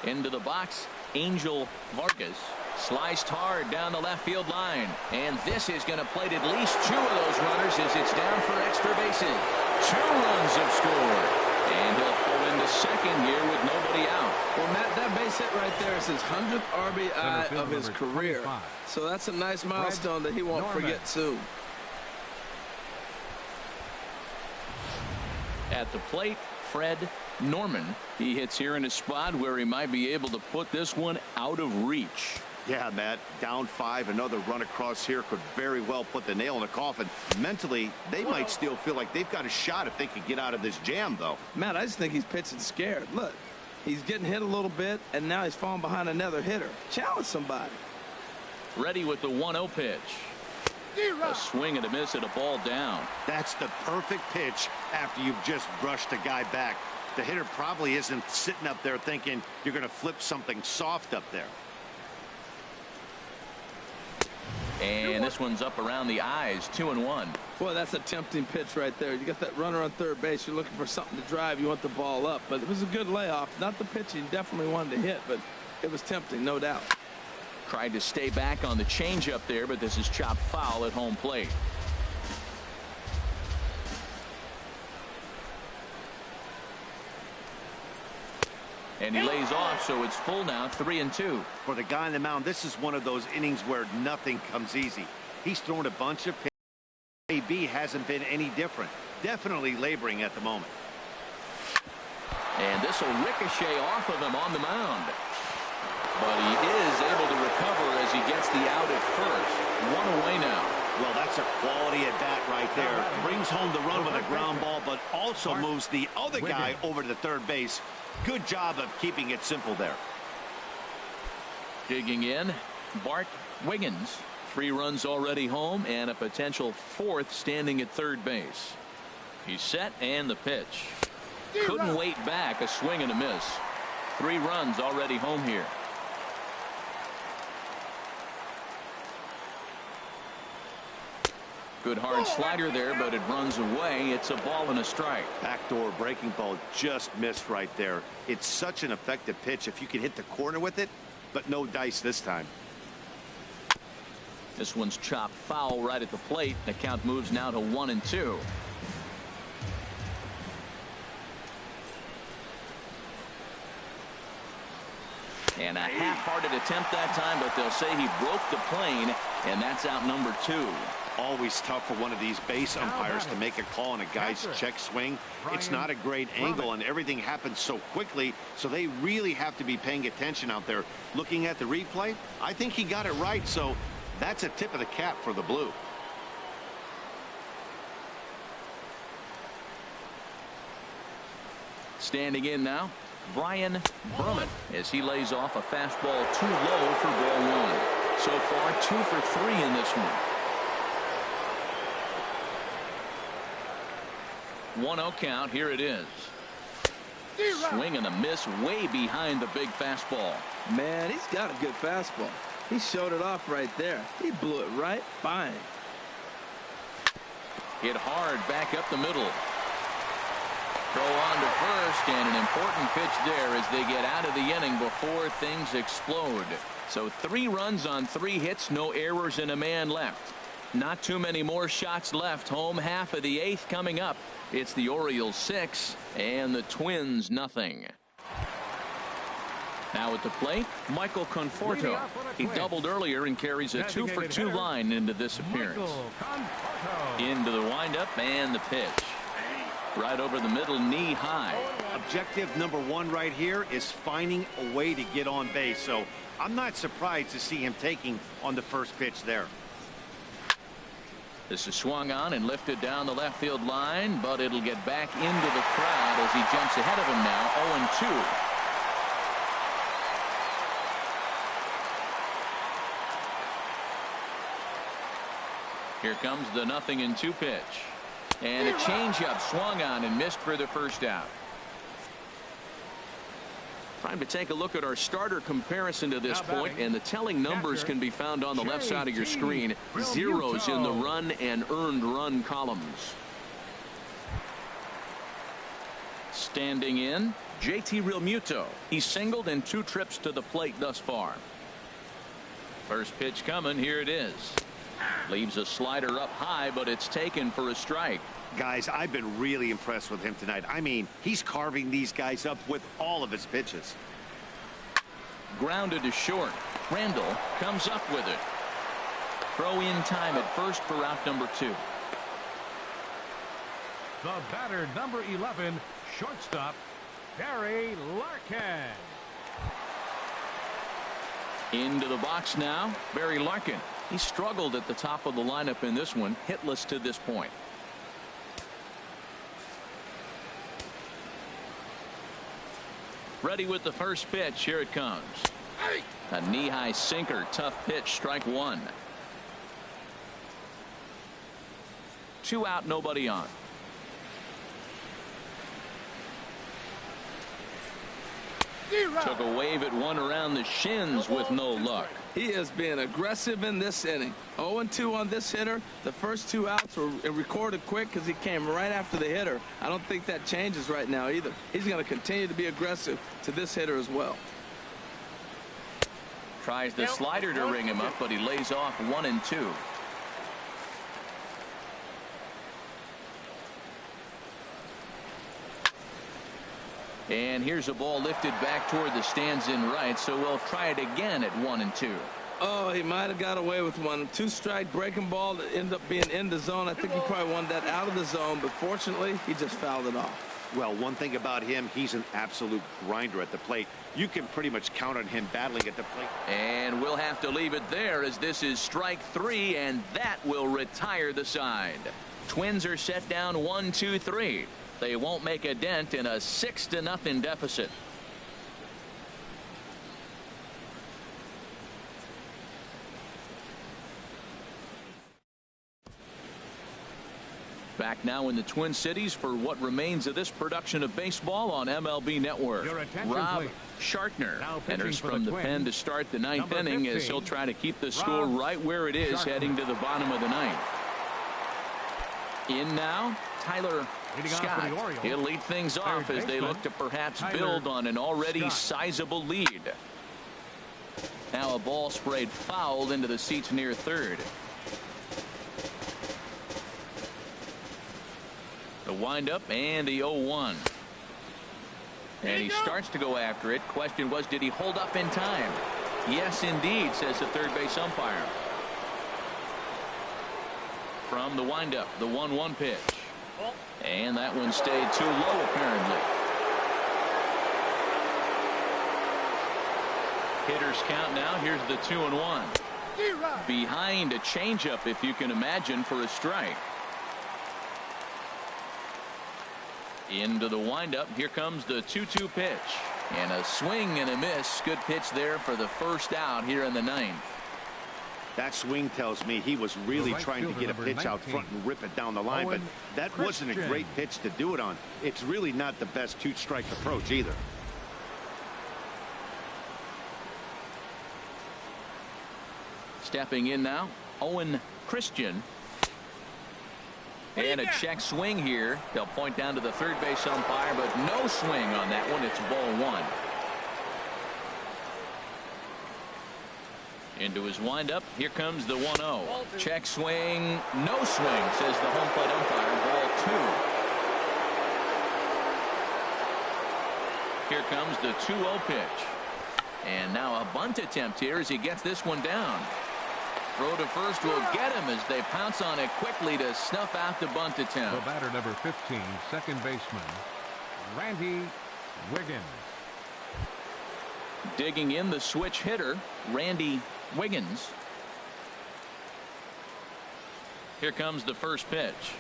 Into the box, Angel Vargas sliced hard down the left field line. And this is going to plate at least 2 of those runners as it's down for extra bases. 2 runs have scored. And he'll pull into second here with nobody out. Well, Matt, that base hit right there is his 100th RBI of his career. So that's a nice milestone that he won't forget soon. At the plate, Fred Norman. He hits here in a spot where he might be able to put this one out of reach. Yeah, Matt, down 5, another run across here could very well put the nail in the coffin. Mentally, they might still feel like they've got a shot if they could get out of this jam, though. Matt, I just think he's pitching scared. Look, he's getting hit a little bit, and now he's falling behind another hitter. Challenge somebody. Ready with the 1-0 pitch. A swing and a miss at a ball down. That's the perfect pitch after you've just brushed a guy back. The hitter probably isn't sitting up there thinking you're going to flip something soft up there. And this one's up around the eyes, 2-1. Boy, that's a tempting pitch right there. You got that runner on third base. You're looking for something to drive. You want the ball up. But it was a good layoff. Not the pitch he definitely wanted to hit, but it was tempting, no doubt. Tried to stay back on the changeup there, but this is chopped foul at home plate. And he lays off, so it's full now, 3-2. For the guy on the mound, this is one of those innings where nothing comes easy. He's thrown a bunch of pitches. AB hasn't been any different. Definitely laboring at the moment. And this will ricochet off of him on the mound. But he is able to recover as he gets the out at first. 1 away now. Well, that's a quality at bat right there. Brings home the run with a ground ball, but also moves the other guy over to third base. Good job of keeping it simple there. Digging in, Bart Wiggins. 3 runs already home and a potential 4th standing at third base. He's set and the pitch. Couldn't wait back, a swing and a miss. 3 runs already home here. Good hard slider there, but it runs away. It's a ball and a strike. Backdoor breaking ball just missed right there. It's such an effective pitch if you can hit the corner with it, but no dice this time. This one's chopped foul right at the plate. The count moves now to 1-2. And a half-hearted attempt that time, but they'll say he broke the plane, and that's out number 2. Always tough for one of these base umpires to make a call on a guy's check swing. It's not a great angle, and everything happens so quickly, so they really have to be paying attention out there. Looking at the replay, I think he got it right, so that's a tip of the cap for the Blue. Standing in now, Brian Berman, as he lays off a fastball too low for ball one. So far 2 for 3 in this one. 1-0 count. Here it is. Swing and a miss way behind the big fastball. Man, he's got a good fastball. He showed it off right there. He blew it right by him. Hit hard back up the middle. Throw on to first, and an important pitch there as they get out of the inning before things explode. So 3 runs on 3 hits, no errors, and a man left. Not too many more shots left. Home half of the 8th coming up. It's the Orioles 6 and the Twins nothing. Now at the plate, Michael Conforto. He doubled earlier and carries a 2 for 2 line into this appearance. Into the windup and the pitch. Right over the middle, knee high. Objective number 1 right here is finding a way to get on base. So I'm not surprised to see him taking on the first pitch there. This is swung on and lifted down the left field line, but it'll get back into the crowd as he jumps ahead of him now, 0-2. Here comes the 0-2 pitch. And a changeup swung on and missed for the first out. Time to take a look at our starter comparison to this point, and the telling numbers can be found on the left side of your screen. Zeros in the run and earned run columns. Standing in, JT Realmuto. He's singled in 2 trips to the plate thus far. First pitch coming. Here it is. Leaves a slider up high, but it's taken for a strike. Guys, I've been really impressed with him tonight. I mean, he's carving these guys up with all of his pitches. Grounded to short. Randall comes up with it. Throw in time at first for out number 2. The batter, number 11, shortstop, Barry Larkin. Into the box now, Barry Larkin. He struggled at the top of the lineup in this one, hitless to this point. Ready with the first pitch. Here it comes. A knee-high sinker. Tough pitch. Strike 1. 2 out, nobody on. Took a wave at one around the shins with no luck. He is being aggressive in this inning. 0-2 on this hitter. The first 2 outs were recorded quick because he came right after the hitter. I don't think that changes right now either. He's going to continue to be aggressive to this hitter as well. Tries the slider to ring him up, but he lays off 1 and 2. And here's a ball lifted back toward the stands in right, so we'll try it again at 1 and 2. Oh, he might have got away with one. 2-strike breaking ball that ended up being in the zone. I think he probably wanted that out of the zone, but fortunately, he just fouled it off. Well, one thing about him, he's an absolute grinder at the plate. You can pretty much count on him battling at the plate. And we'll have to leave it there as this is strike 3, and that will retire the side. Twins are set down 1-2-3. They won't make a dent in a 6-0 deficit. Back now in the Twin Cities for what remains of this production of baseball on MLB Network. Rob Shartner enters from the pen to start the 9th inning as he'll try to keep the score right where it is heading to the bottom of the 9th. In now, Tyler Scott. He'll lead things off as they look to perhaps build on an already sizable lead. Now a ball sprayed foul into the seats near third. The windup and the 0-1. And he starts to go after it. Question was, did he hold up in time? Yes, indeed, says the third base umpire. From the windup, the 1-1 pitch. And that one stayed too low, apparently. Hitters count now. Here's the 2-1. Behind a changeup, if you can imagine, for a strike. Into the windup. Here comes the 2-2 pitch. And a swing and a miss. Good pitch there for the first out here in the ninth. That swing tells me he was really trying to get a pitch out front and rip it down the line, but that wasn't a great pitch to do it on. It's really not the best two-strike approach either. Stepping in now, Owen Christian. And a check swing here. They'll point down to the third base umpire, but no swing on that one. It's ball one. Into his windup. Here comes the 1-0. Check swing. No swing, says the home plate umpire. Ball two. Here comes the 2-0 pitch. And now a bunt attempt here as he gets this one down. Throw to first will get him as they pounce on it quickly to snuff out the bunt attempt. The batter, number 15, second baseman, Randy Wiggins. Digging in the switch hitter, Randy Wiggins. Here comes the first pitch.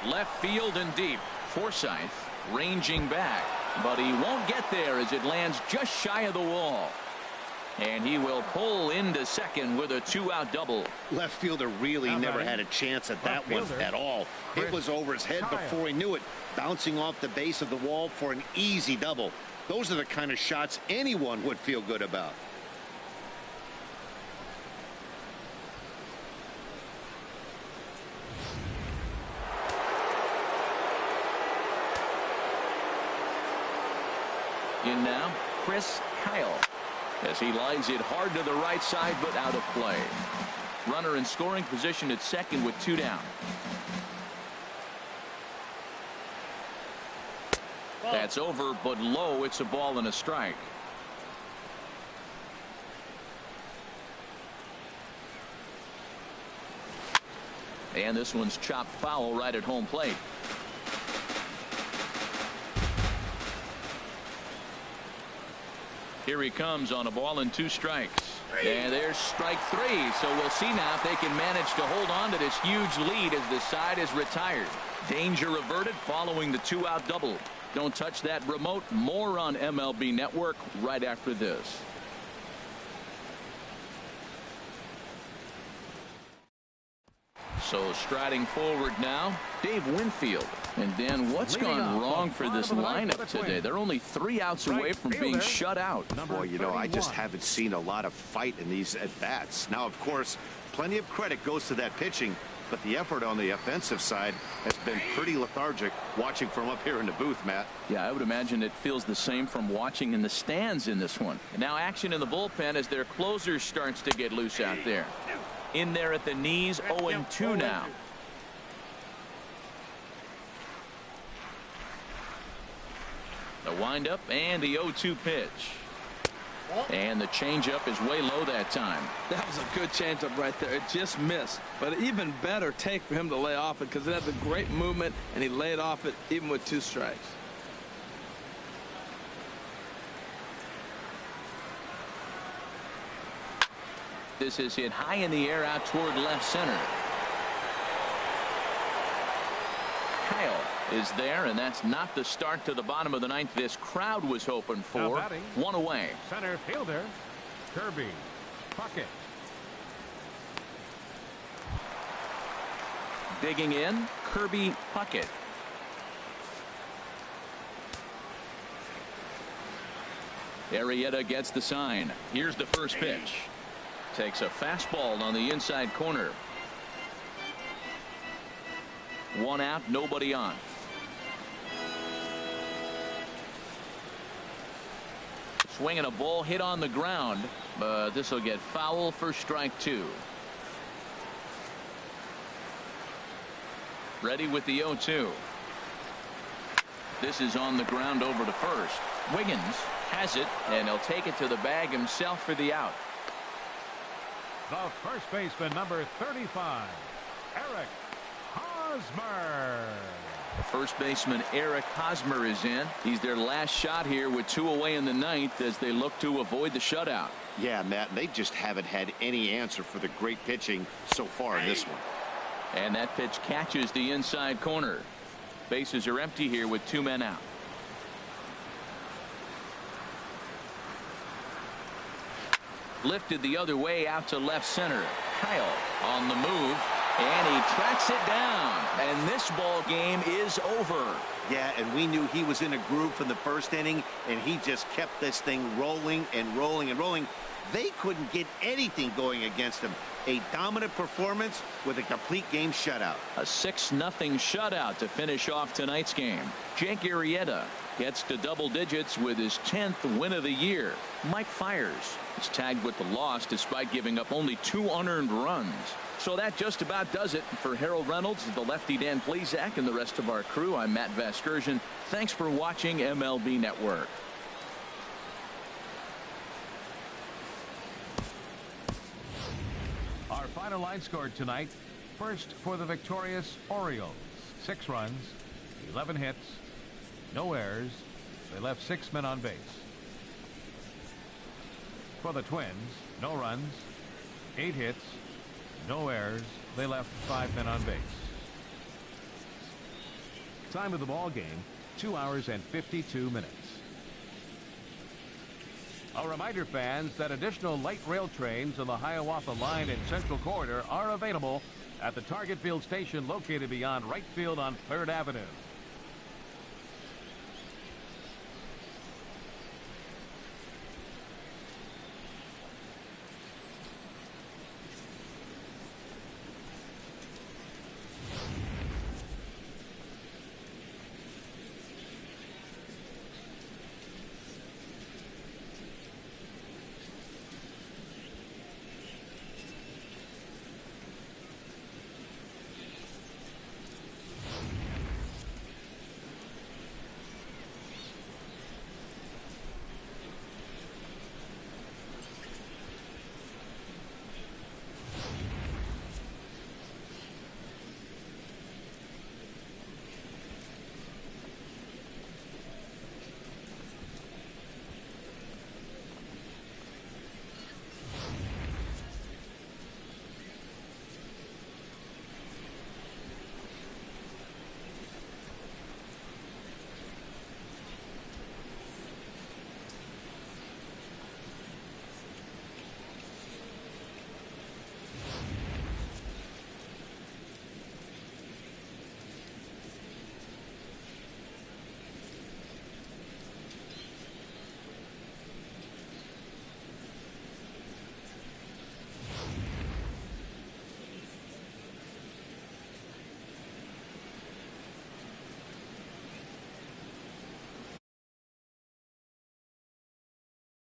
Left field and deep. Forsythe ranging back, but he won't get there as it lands just shy of the wall. And he will pull into second with a 2-out double. Left fielder really never had a chance at that one at all. It was over his head before he knew it, bouncing off the base of the wall for an easy double. Those are the kind of shots anyone would feel good about. In now, Chris Kyle, as he lines it hard to the right side, but out of play. Runner in scoring position at second with 2 down. That's over, but low. It's a ball and a strike. And this one's chopped foul right at home plate. Here he comes on a ball and 2 strikes. And there's strike 3. So we'll see now if they can manage to hold on to this huge lead as the side is retired. Danger averted following the 2-out double. Don't touch that remote. More on MLB Network right after this. So striding forward now, Dave Winfield. And Dan, what's gone wrong for this lineup today? They're only 3 outs away from being shut out. Boy, you know, I just haven't seen a lot of fight in these at-bats. Now, of course, plenty of credit goes to that pitching, but the effort on the offensive side has been pretty lethargic watching from up here in the booth, Matt. Yeah, I would imagine it feels the same from watching in the stands in this one. And now action in the bullpen as their closer starts to get loose out there. In there at the knees, 0-2 now. The windup and the 0-2 pitch. And the changeup is way low that time. That was a good changeup right there. It just missed. But an even better take for him to lay off it because it had a great movement and he laid off it even with 2 strikes. This is hit high in the air out toward left center. Kyle is there, and that's not the start to the bottom of the ninth this crowd was hoping for. 1 away. Center fielder, Kirby Puckett. Digging in, Kirby Puckett. Arrieta gets the sign. Here's the first pitch. Takes a fastball on the inside corner. 1 out, nobody on. Swinging a ball hit on the ground, but this will get foul for strike 2. Ready with the 0-2. This is on the ground over to first. Wiggins has it, and he'll take it to the bag himself for the out. The first baseman, number 35, Eric Hosmer. First baseman Eric Hosmer is in. He's their last shot here with 2 away in the ninth as they look to avoid the shutout. Yeah, Matt, they just haven't had any answer for the great pitching so far in this one. And that pitch catches the inside corner. Bases are empty here with 2 men out. Lifted the other way out to left center. Kyle on the move, and he tracks it down, and this ball game is over. Yeah, and we knew he was in a groove from the first inning, and he just kept this thing rolling and rolling and rolling. They couldn't get anything going against him. A dominant performance with a complete game shutout. A 6-0 shutout to finish off tonight's game. Jake Arrieta gets to double digits with his 10th win of the year. Mike Fiers is tagged with the loss despite giving up only 2 unearned runs. So that just about does it for Harold Reynolds, the lefty Dan Plesac, and the rest of our crew. I'm Matt Vasgersian. Thanks for watching MLB Network. Our final line scored tonight. First for the victorious Orioles. 6 runs, 11 hits, no errors. They left 6 men on base. For the Twins, no runs, 8 hits, no errors. They left 5 men on base. Time of the ball game, 2 hours and 52 minutes. A reminder, fans, that additional light rail trains on the Hiawatha Line and Central Corridor are available at the Target Field station located beyond right field on 3rd Avenue.